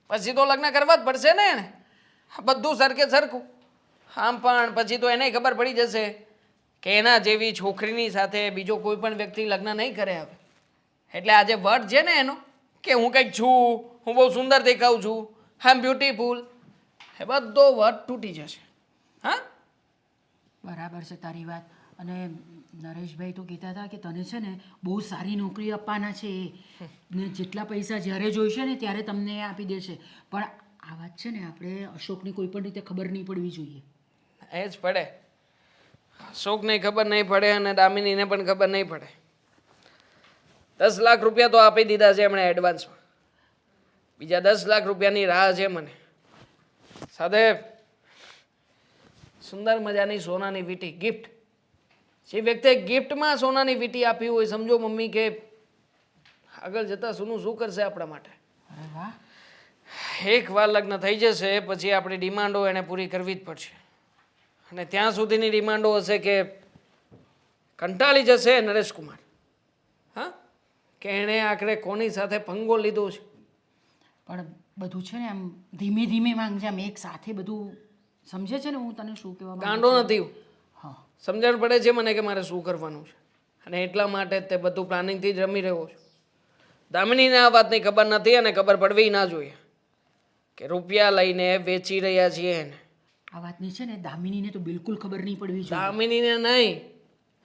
[SPEAKER 5] પછી તો લગ્ન કરવા જ પડશે ને એને. બધું સરખે સરખું. આમ પણ પછી તો એને ખબર પડી જશે કે એના જેવી છોકરીની સાથે બીજો કોઈ પણ વ્યક્તિ લગ્ન નહીં કરે હવે. એટલે આજે વર્ડ છે ને એનો કે હું કંઈક છું, હું બહુ સુંદર દેખાઉં છું, આઈ એમ બ્યુટીફુલ, એ બધો વર્ડ તૂટી જશે. હા,
[SPEAKER 1] બરાબર છે તારી વાત. અને નરેશભાઈ તો કહેતા હતા કે તને છે ને બહુ સારી નોકરી આપવાના છે ને જેટલા પૈસા જ્યારે જોઈશે ને ત્યારે તમને આપી દેશે. પણ આ વાત છે ને આપણે અશોકને કોઈ પણ રીતે ખબર નહીં પડવી જોઈએ.
[SPEAKER 5] એ જ પડે. અશોકને ખબર નહીં પડે અને દામિનીને પણ ખબર નહીં પડે. 10 લાખ રૂપિયા તો આપી દીધા છે એમણે એડવાન્સમાં, બીજા 10 લાખ રૂપિયાની રાહ છે મને. સાથે સુંદર મજાની સોનાની વીંટી ગિફ્ટ. જે વ્યક્તિએ ગિફ્ટમાં સોનાની વીંટી આપી હોય, સમજો મમ્મી કે આગળ જતાં શું કરશે આપણા માટે.
[SPEAKER 1] અરે વાહ.
[SPEAKER 5] એકવાર લગ્ન થઈ જશે પછી આપણી ડિમાન્ડો એને પૂરી કરવી જ પડશે. અને ત્યાં સુધીની ડિમાન્ડો હશે કે કંટાળી જશે નરેશકુમાર, હા, કે એણે આખરે કોની સાથે પંગો લીધો છે.
[SPEAKER 1] પણ બધું છે ને આમ ધીમે ધીમે માંગજે, આમ એક સાથે બધું સમજે છે ને હું તને શું કહેવા માંગુ
[SPEAKER 5] ગાંડો
[SPEAKER 1] છું?
[SPEAKER 5] નથી હું.
[SPEAKER 1] હા.
[SPEAKER 5] સમજણ પડે છે મને કે મારે શું કરવાનું છે અને એટલા માટે તે બધું પ્લાનિંગથી જ રમી રહ્યો છું. દામિનીને આ વાતની ખબર નથી અને ખબર પડવી ના જોઈએ કે રૂપિયા લઈને વેચી રહ્યા છીએ એને.
[SPEAKER 1] આ વાતની છે ને દામિનીને તો બિલકુલ ખબર નહીં પડવી જોઈએ.
[SPEAKER 5] દામિનીને નહીં,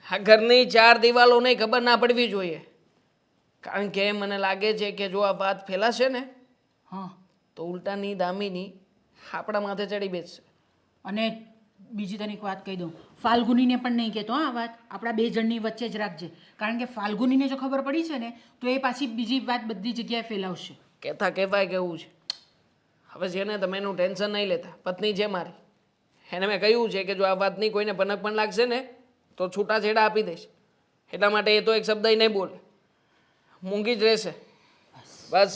[SPEAKER 5] આ ઘરની 4 દિવાલોને ખબર ના પડવી જોઈએ. કારણ કે મને લાગે છે કે જો આ વાત ફેલાશે ને
[SPEAKER 1] હા.
[SPEAKER 5] તો ઉલટાની દામિની આપણા માથે ચડી બેસશે.
[SPEAKER 1] અને બીજી તને એક વાત કહી દઉં, ફાલ્ગુનીને પણ નહીં કહેતો હા આ વાત, આપણા 2 જણની વચ્ચે જ રાખજે. કારણ કે ફાલ્ગુનીને જો ખબર પડી છે ને તો એ પાછી બીજી વાત બધી જગ્યાએ ફેલાવશે.
[SPEAKER 5] કહેવાય કેવું છે. હવે છે ને તમે એનું ટેન્શન નહીં લેતા, પત્ની છે મારી, એને મેં કહ્યું છે કે જો આ વાતની કોઈને પનક પણ લાગશે ને તો છૂટાછેડા આપી દઈશ. એટલા માટે એ તો એક શબ્દ નહીં બોલે, મૂંગી જ રહેશે. બસ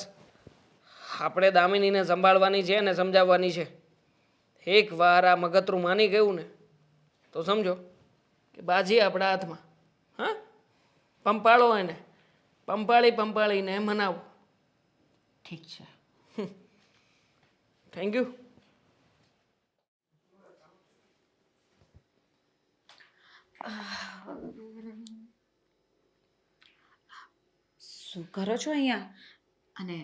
[SPEAKER 5] આપણે દામિનીને સંભાળવાની છે અને સમજાવવાની છે. એકવાર આ મગતરું માની ગયું ને તો સમજો કે બાજી આપણા હાથમાં. હા, પંપાળો એને, પંપાળીને મનાવો.
[SPEAKER 1] ઠીક છે.
[SPEAKER 5] Thank you.
[SPEAKER 6] શું કરો છો અહીંયા અને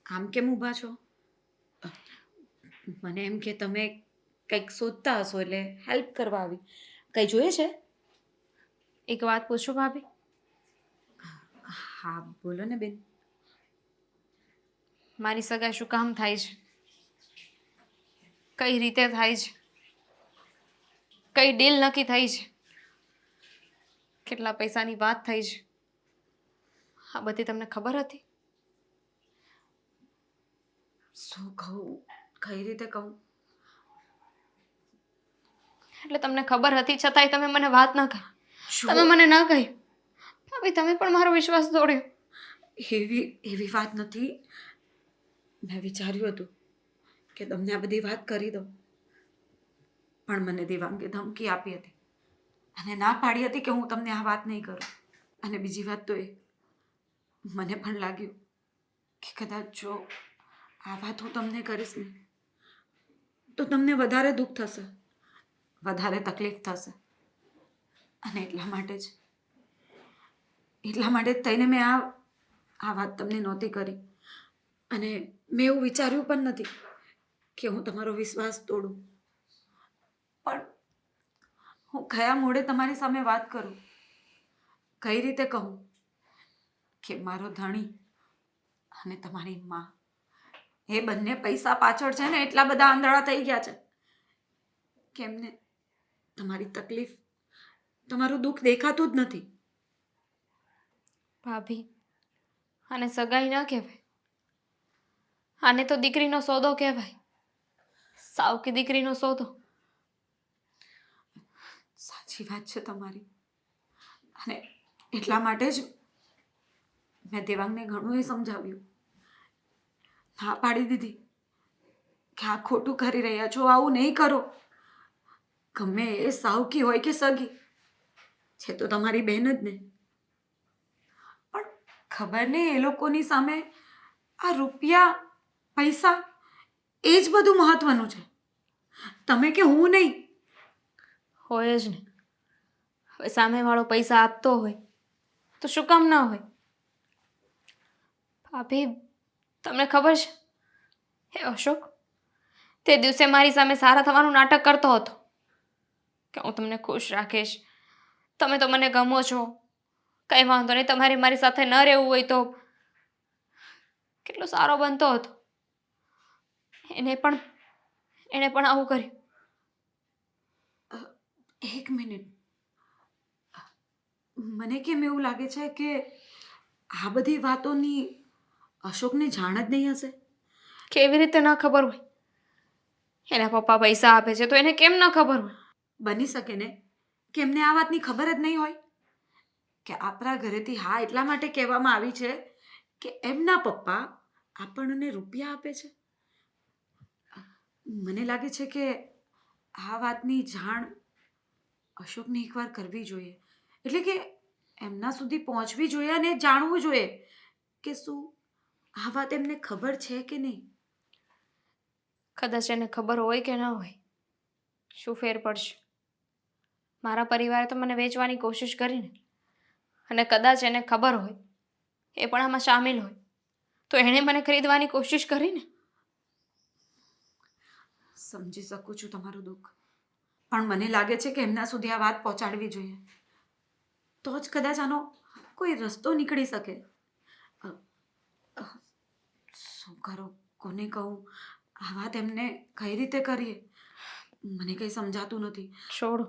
[SPEAKER 6] આમ કેમ ઊભા છો? મને એમ કે તમે કંઈક શોધતા હશો એટલે હેલ્પ કરવા આવી. કંઈ જોઈએ છે?
[SPEAKER 2] એક વાત પૂછો ભાભી.
[SPEAKER 6] હા બોલો ને બેન.
[SPEAKER 2] મારી સગાઈ શું કામ થાય છે? કઈ રીતે થાય છે? કઈ ડીલ નક્કી થઈ છે? કેટલા પૈસાની વાત થઈ છે? આ બધી તમને ખબર હતી?
[SPEAKER 6] શું કહું, કઈ રીતે કહું?
[SPEAKER 2] એટલે તમને ખબર હતી છતાંય તમે મને વાત ન કરી.
[SPEAKER 6] શું?
[SPEAKER 2] તમે મને ન કહ્યું. ભાભી તમે પણ મારો વિશ્વાસ તોડ્યો.
[SPEAKER 6] એવી વાત નથી. મેં વિચાર્યું હતું કે તમને આ બધી વાત કરી દઉં, પણ મને દેવાંગે ધમકી આપી હતી અને ના પાડી હતી કે હું તમને આ વાત નહીં કરું. અને બીજી વાત તો એ, મને પણ લાગ્યું કે કદાચ જો આ વાત હું તમને કરીશ ને તો તમને વધારે દુઃખ થશે, વધારે તકલીફ થશે. અને એટલા માટે જ થઈને મેં આ વાત તમને નહોતી કરી. અને મેં એવું વિચાર્યું પણ નથી કે હું તમારો વિશ્વાસ તોડું. પણ હું કયા મોડે તમારી સામે વાત કરું, કઈ રીતે કહું કે મારો ધણી અને તમારી માં એ બંને પૈસા પાછળ છે ને એટલા બધા આંધળા થઈ ગયા છે કે એમને તમારી તકલીફ, તમારું દુઃખ દેખાતું જ નથી.
[SPEAKER 2] ભાભી આને સગાઈ ન કહેવાય, આને તો દીકરીનો સોદો કહેવાય. સાવકી દીકરીનો સોદો.
[SPEAKER 6] સાચી વાત છે તમારી. અને એટલા માટે જ મેં દેવાંગને ઘણું એ સમજાવ્યું, હા પાડી દીધી કે આ ખોટું કરી રહ્યા છો, આવું નહીં કરો. ગમે એ સાવકી હોય કે સગી છે તો તમારી બહેન જ ને. પણ ખબર નહીં એ લોકોની સામે આ રૂપિયા, પૈસા એ જ બધું મહત્વનું છે. તમે કે હું નહીં.
[SPEAKER 2] હોય જ ને. હવે સામેવાળો પૈસા આપતો હોય તો શું કામ ન હોય? ભાભી તમને ખબર છે હે અશોક તે દિવસે મારી સામે સારા થવાનું નાટક કરતો હતો કે હું તમને ખુશ રાખીશ, તમે તો મને ગમો છો, કંઈ વાંધો નહીં, તમારે મારી સાથે ન રહેવું હોય તો. કેટલો સારો બનતો હતો. એણે પણ આવું કર્યું.
[SPEAKER 6] એક મિનિટ, મને કેમ એવું લાગે છે કે આ બધી વાતોની અશોકને જાણ જ નહીં હશે.
[SPEAKER 2] કેવી રીતે ન ખબર હોય? એના પપ્પા પૈસા આપે છે તો એને કેમ ન ખબર હોય?
[SPEAKER 6] બની શકે ને કે એમને આ વાતની ખબર જ નહીં હોય કે આપણા ઘરેથી હા એટલા માટે કહેવામાં આવી છે કે એમના પપ્પા આપણને રૂપિયા આપે છે. મને લાગે છે કે આ વાતની જાણ અશોકને એકવાર કરવી જોઈએ, એટલે કે એમના સુધી પહોંચવી જોઈએ અને જાણવું જોઈએ કે શું આ વાત એમને ખબર છે કે નહીં.
[SPEAKER 2] કદાચ એને ખબર હોય કે ન હોય, શું ફેર પડશે? મારા પરિવારે તો મને વેચવાની કોશિશ કરીને, અને કદાચ એને ખબર હોય, એ પણ આમાં સામેલ હોય, તો એણે મને ખરીદવાની કોશિશ કરીને.
[SPEAKER 6] સમજી શકું છું તમારું દુઃખ, પણ મને લાગે છે કે એમના સુધી આ વાત પહોંચાડવી જોઈએ, તો જ કદાચ આનો કોઈ રસ્તો નીકળી શકે. શું કરું, કોને કહું, આ વાત એમને કઈ રીતે કરીએ, મને કંઈ સમજાતું નથી.
[SPEAKER 2] છોડો,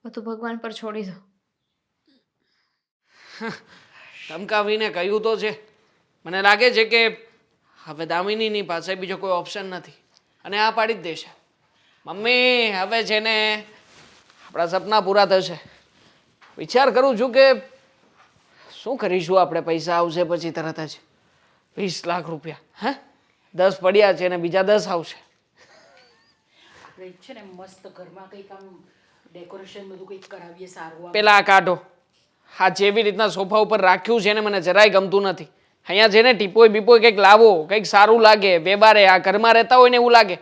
[SPEAKER 2] બધું ભગવાન પર છોડી દો.
[SPEAKER 5] ધમકાવીને કહ્યું તો છે. મને લાગે છે કે હવે દામિનીની પાસે બીજો કોઈ ઓપ્શન નથી અને આ પાડી જ દેશે. મમ્મી હવે છે ને આપણા સપના પૂરા થશે. વિચાર કરું છું કે શું કરીશું આપણે, પૈસા આવશે પછી તરત જ 20 લાખ રૂપિયા. હે 10 પડ્યા છે ને બીજા 10 આવશે.
[SPEAKER 1] આપણે છે ને મસ્ત ઘરમાં કંઈક આમ ડેકોરેશન બધું કંઈક કરાવીએ સારું આમ.
[SPEAKER 5] પેલા આ કાઢો, હા જેવી રીતના સોફા ઉપર રાખ્યું છે ને મને જરાય ગમતું નથી. અહીંયા જેને ટીપોય બીપોય કંઈક લાવો, કંઈક સારું લાગે, વ્યવહારે આ ઘરમાં રહેતા હોય ને એવું લાગે.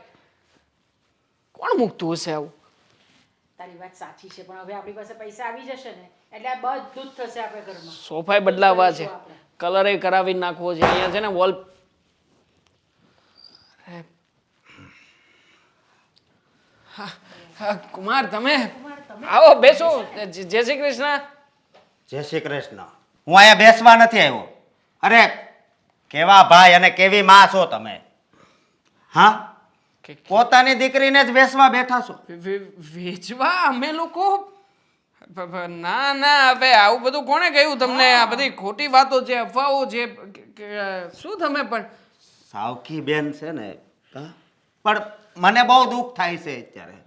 [SPEAKER 5] કોણ મૂકતું હશે આવું?
[SPEAKER 1] તારી વાત સાચી છે પણ હવે આપણી પાસે પૈસા આવી જશે ને એટલે આ બધું જ થશે આપણે ઘરમાં.
[SPEAKER 5] સોફાએ બદલાવા છે,
[SPEAKER 1] કરીશું આપણે.
[SPEAKER 5] કલરે કરાવી નાખવો છે. અહીંયા છે ને વોલ કુમાર તમે આવો બેસો. જય શ્રી કૃષ્ણ.
[SPEAKER 3] જય શ્રી કૃષ્ણ. હું અહીંયા બેસવા નથી આવ્યો. અરે કેવા ભાઈ અને કેવી માં છો તમે? હા, પોતાની દીકરીને જ બેસવા બેઠા છો.
[SPEAKER 5] વેચવા અમે લોકો? ના ના, હવે આવું બધું કોણે કહ્યું તમને? આ બધી ખોટી વાતો છે, અફવાઓ છે. શું તમે પણ
[SPEAKER 3] સાવકી બેન છે ને, હા? પણ મને બહુ દુઃખ થાય છે અત્યારે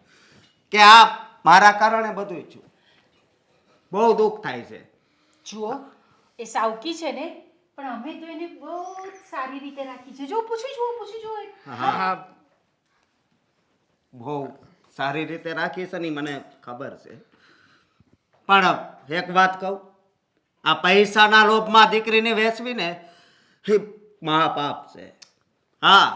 [SPEAKER 3] કે આ મારા કારણે બધું થયું. બહુ દુઃખ થાય છે.
[SPEAKER 1] જુઓ એ સાવકી છે ને પણ અમે તો એને બહુ જ સારી રીતે રાખી છે. જો પૂછી જુઓ એને.
[SPEAKER 5] હા
[SPEAKER 3] બહુ સારી રીતે રાખી છે ને ઈ મને ખબર છે. પણ એક વાત કહું, આ પૈસાના લોભમાં દીકરીને વેચવી ને એ મહાપાપ છે. હા,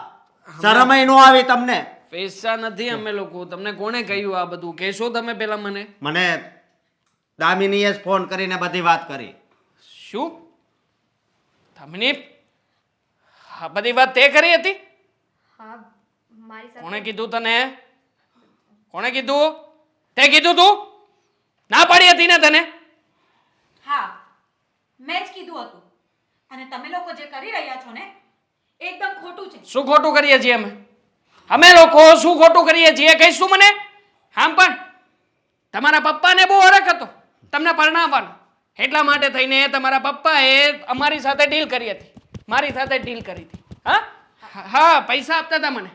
[SPEAKER 3] શરમય નો આવી તમને?
[SPEAKER 5] પૈસા નથી અમે લોકો. તમને કોણે કહ્યું આ બધું? કહેશો તમે પેલા મને?
[SPEAKER 3] મને દામિનીએ જ ફોન કરીને બધી વાત કરી.
[SPEAKER 5] શું તમને આ બધી વાત તે કરી હતી?
[SPEAKER 2] હા મારી સાથે
[SPEAKER 5] કોણે કીધું તને? કોણે કીધું? તે કીધું તું? ના પાડી હતી ને તને?
[SPEAKER 6] હા મેં જ કીધું હતું. અને તમે લોકો જે કરી રહ્યા છો ને એકદમ ખોટું છે.
[SPEAKER 5] શું ખોટું કરીએ છીએ અમે? અમે લોકો શું ખોટું કરીએ છીએ કહીશું મને? આમ પણ તમારા પપ્પાને બહુ હરખ હતો તમને પરણાવવાનો. એટલા માટે થઈને તમારા પપ્પાએ અમારી સાથે ડીલ કરી હતી. મારી સાથે ડીલ કરી હતી. હા હા, પૈસા આપતા હતા મને.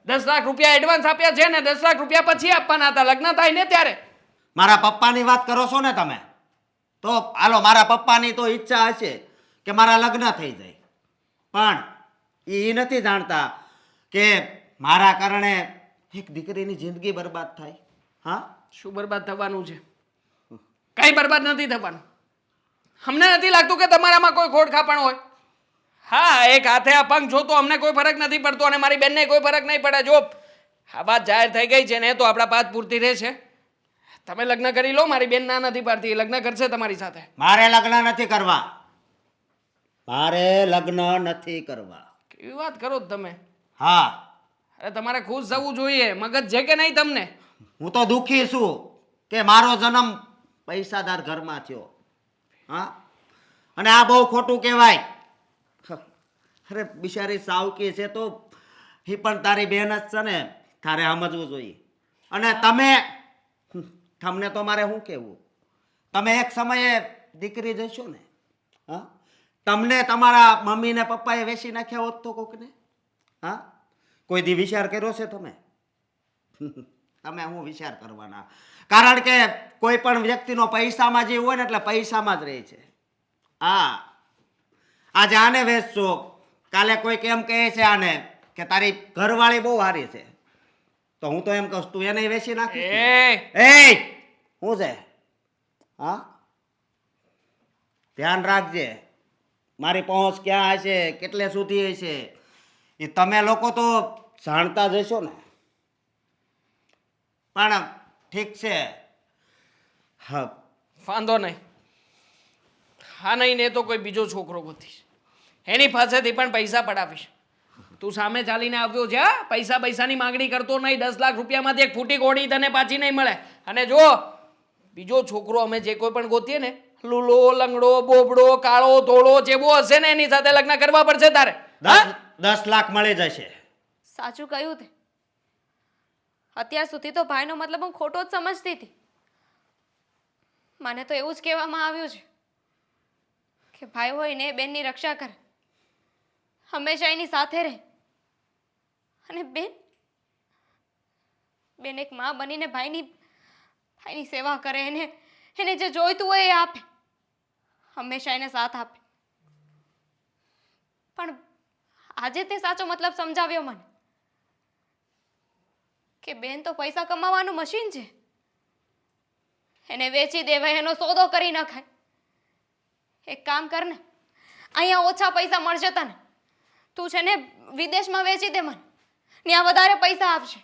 [SPEAKER 5] 10 લાખ રૂપિયા એડવાન્સ આપ્યા છે ને 10 લાખ રૂપિયા પછી આપવાના હતા લગ્ન થાય ને ત્યારે.
[SPEAKER 3] મારા પપ્પાની વાત કરો છો ને તમે? તો હાલો, મારા પપ્પાની તો ઈચ્છા હશે કે મારા લગ્ન થઈ જાય, પણ એ નથી જાણતા કે મારા કારણે એક દીકરીની જિંદગી બરબાદ થાય. હા,
[SPEAKER 5] શું બરબાદ થવાનું છે? કઈ બરબાદ નથી થવાનું. અમને નથી લાગતું કે તમારામાં કોઈ ખોડ ખાપણ હોય. હા, એક હાથે આ પંખ જોતો અમને કોઈ ફરક નથી પડતો અને મારી બેનને કોઈ ફરક નહીં પડે. જો આ વાત જાહેર થઈ ગઈ છે ને તો આપણા પાત પૂરતી રહેશે. તમે લગ્ન કરી લો. મારી બેન ના નથી પાડતી, લગ્ન કરશે તમારી સાથે.
[SPEAKER 3] મારે લગ્ન નથી કરવા. મારે લગ્ન નથી કરવા.
[SPEAKER 5] કેવી વાત કરો છો તમે?
[SPEAKER 3] હા,
[SPEAKER 5] અરે તમારે ખુશ થવું જોઈએ. મગજ છે કે નહીં તમને?
[SPEAKER 3] હું તો દુઃખી છું કે મારો જન્મ પૈસાદાર ઘરમાં થયો. હા, અને આ બહુ ખોટું કહેવાય. અરે બિચારી સાવકી છે તો એ પણ તારી બહેન જ છે ને, તારે સમજવું જોઈએ. અને તમને તો મારે શું કહેવું? તમે એક સમયે દીકરી જશો ને, હા, તમને તમારા મમ્મી ને પપ્પાએ વેચી નાખ્યા હોત તો કોકને? હા, કોઈ દી વિચાર કર્યો છે તમે? તમે શું વિચાર કરવાના? કારણ કે કોઈ પણ વ્યક્તિનો પૈસામાં જે હોય ને એટલે પૈસામાં જ રહે છે. હા, આજે આને વેચશો, કાલે કોઈક એમ કહે છે આને કે તારી ઘરવાળી બહુ સારી છે, તો હું તો એમ કહું તું એને વેચી નાખીશ ને. એ શું છે? હા, ધ્યાન રાખજે. મારી પહોંચ ક્યાં હશે, કેટલે સુધી હશે એ તમે લોકો તો જાણતા જ હશો ને. પણ ઠીક છે. હા,
[SPEAKER 5] વાંધો નહીં. હા નહીં ને તો કોઈ બીજો છોકરો ગોતીશ, એની પાસેથી પણ પૈસા પડાવીશ. તું સામે ચાલીને આવ્યો છે, હા? પૈસાની માંગણી કરતો નહીં. 10 લાખ રૂપિયામાંથી એક ફૂટી કોડી તને પાછી નહીં મળે. અને જો બીજો છોકરો અમે જે કોઈ પણ ગોતીએ ને, લૂલો, લંગડો, બોબડો, કાળો, ધોળો જેવો હશે ને એની સાથે લગ્ન કરવા પડશે તારે.
[SPEAKER 3] 10 લાખ મળી જશે.
[SPEAKER 2] સાચું કહ્યું તે. અત્યાર સુધી તો ભાઈનો મતલબ હું ખોટો જ સમજતી હતી. મને તો એવું જ કહેવામાં આવ્યું છે કે ભાઈ હોય ને બેનની રક્ષા કરે, હંમેશા એની સાથે રહે. અને બેન એક માં બનીને ભાઈની સેવા કરે, એને જે જોઈતું હોય એ આપે, હંમેશા એને સાથ આપે. પણ આજે તે સાચો મતલબ સમજાવ્યો મને કે બેન તો પૈસા કમાવાનું મશીન છે, એને વેચી દેવાય, એનો સોદો કરી નખાય. એક કામ કર ને, અહીંયા ઓછા પૈસા મળશે તને, તું છે ને વિદેશમાં વેચી દે મને, ત્યાં વધારે પૈસા આપશે.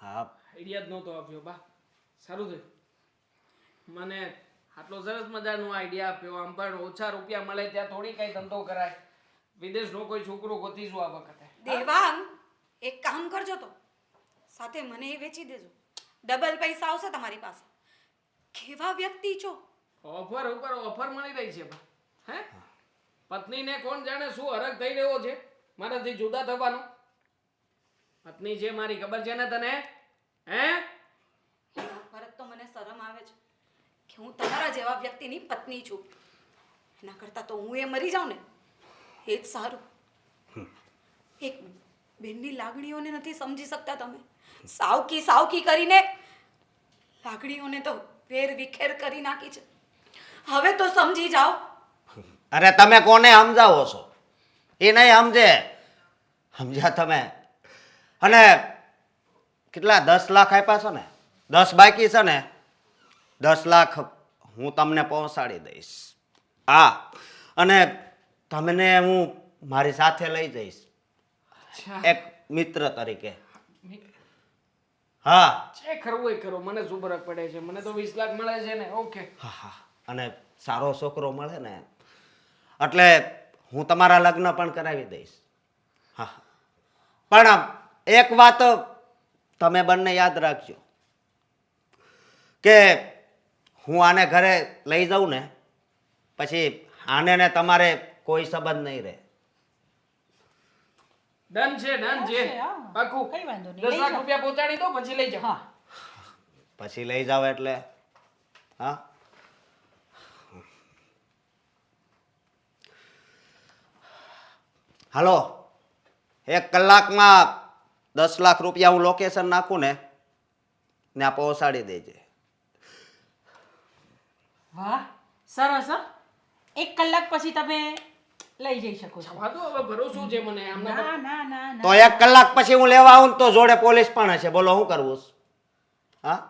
[SPEAKER 3] હા
[SPEAKER 5] આઈડિયા જ નહોતો આપ્યો બા, સારું થયું મને આટલો સરસ મજાનો આઈડિયા આપ્યો. આમ પણ ઓછા રૂપિયા મળે ત્યાં થોડી કઈ ધંધો કરાય. વિદેશનો કોઈ છોકરો ગોતીશું આ વખતે.
[SPEAKER 6] દેવાંગ, એક કામ કરજો તો સાથે મને એ વેચી દેજો, ડબલ પૈસા આવશે તમારી પાસે. કેવા વ્યક્તિ છો?
[SPEAKER 5] ઓફર ઉપર ઓફર મળી રહી છે બા. હે પત્નીને કોણ જાણે શું હરખ થઈ રહ્યો છે મારાથી જુદા થવાનો. પત્ની છે મારી, ખબર છે ને તને? હે
[SPEAKER 6] પરત તો મને શરમ આવે છે કે હું તમારા જેવા વ્યક્તિની પત્ની છું. એના કરતાં તો હું એ મરી જાઉં ને એ જ સારું. એક બેનની લાગણીઓને નથી સમજી શકતા તમે. સાવકી કરીને લાગણીઓને તો વેર વિખેર કરી નાખી છે. હવે તો સમજી જાઓ.
[SPEAKER 3] અરે તમે કોને સમજાવો છો? એ નહીં સમજે. સમજ્યા તમે? અને કેટલા 10 લાખ આપ્યા છે ને, 10 બાકી છે ને, 10 લાખ હું તમને પહોંચાડી દઈશ. હા, અને તમને હું મારી સાથે લઈ જઈશ એક મિત્ર તરીકે. હા
[SPEAKER 5] છે ખરું એ ખરો, મને શું ફરક પડે છે, મને તો 20 લાખ મળે છે ને. ઓકે
[SPEAKER 3] હા હા, અને સારો છોકરો મળે ને એટલે હું તમારા લગ્ન પણ કરાવી દઈશ. હા, પણ એક વાત તમે બંને યાદ રાખજો કે હું આને ઘરે લઈ જાઉં ને પછી આને ને તમારે કોઈ સંબંધ નહીં રહે.
[SPEAKER 5] ડન છે, ડન છે,
[SPEAKER 1] હા.
[SPEAKER 5] પાકું.
[SPEAKER 1] કઈ વાંધો નહીં,
[SPEAKER 5] 10
[SPEAKER 1] લઈ
[SPEAKER 5] લાખ
[SPEAKER 1] જાઓ.
[SPEAKER 5] રૂપિયા પહોંચાડી દો પછી લઈ જાઓ.
[SPEAKER 1] હા,
[SPEAKER 3] પછી લઈ જાઓ એટલે હા. હાલો, 1 કલાકમાં 10 લાખ રૂપિયા હું લોકેશન નાખું ને ત્યાં પહોંચાડી દેજે.
[SPEAKER 1] વાહ, સરસ હો. 1 કલાક પછી તમે લઈ જઈ શકો છો.
[SPEAKER 5] હા તો હવે ભરોસો છે મને આમના પર.
[SPEAKER 1] ના ના ના
[SPEAKER 3] તો
[SPEAKER 1] ના
[SPEAKER 3] 1 કલાક પછી હું લેવા આવું ને તો જોડે પોલીસ પણ હશે. બોલો શું કરવું છે? હા,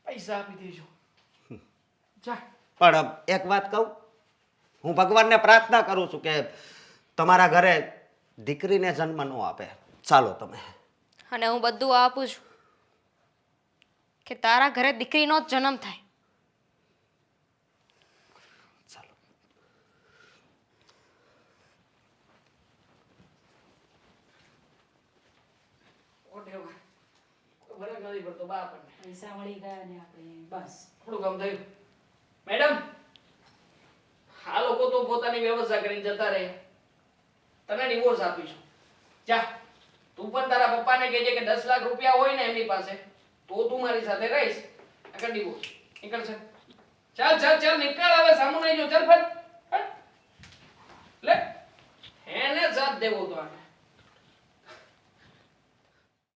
[SPEAKER 5] પૈસા આપી દેજો. જા.
[SPEAKER 3] પણ એક વાત કહું, હું ભગવાનને પ્રાર્થના કરું છું કે તમારા ઘરે દીકરીને જન્મ ન આપે. ચાલો તમે.
[SPEAKER 2] અને હું બધું આપું છું કે તારા ઘરે દીકરીનો જ જન્મ થાય.
[SPEAKER 3] ચાલો.
[SPEAKER 5] Whatever. કોઈ ફરક નથી પડતો બા આપણને.
[SPEAKER 1] પૈસા મળી ગયા ને આપણે બસ.
[SPEAKER 5] થોડું કામ થયું. મેડમ, આ લોકો તો પોતાની વ્યવસ્થા કરીને જતા રહે. તને ડિવોર્સ આપીશું. જા, તું પણ તારા પપ્પાને કહેજે કે 10 લાખ રૂપિયા હોય ને એમની પાસે તો તું મારી સાથે રહીશ. આગળ ડિવોર્સ. નીકળ છે. ચાલ ચાલ ચાલ નીકળ હવે, સામું નહીં જો. ચાલ ફટ. લે. એને સાથ દેવો તો આને.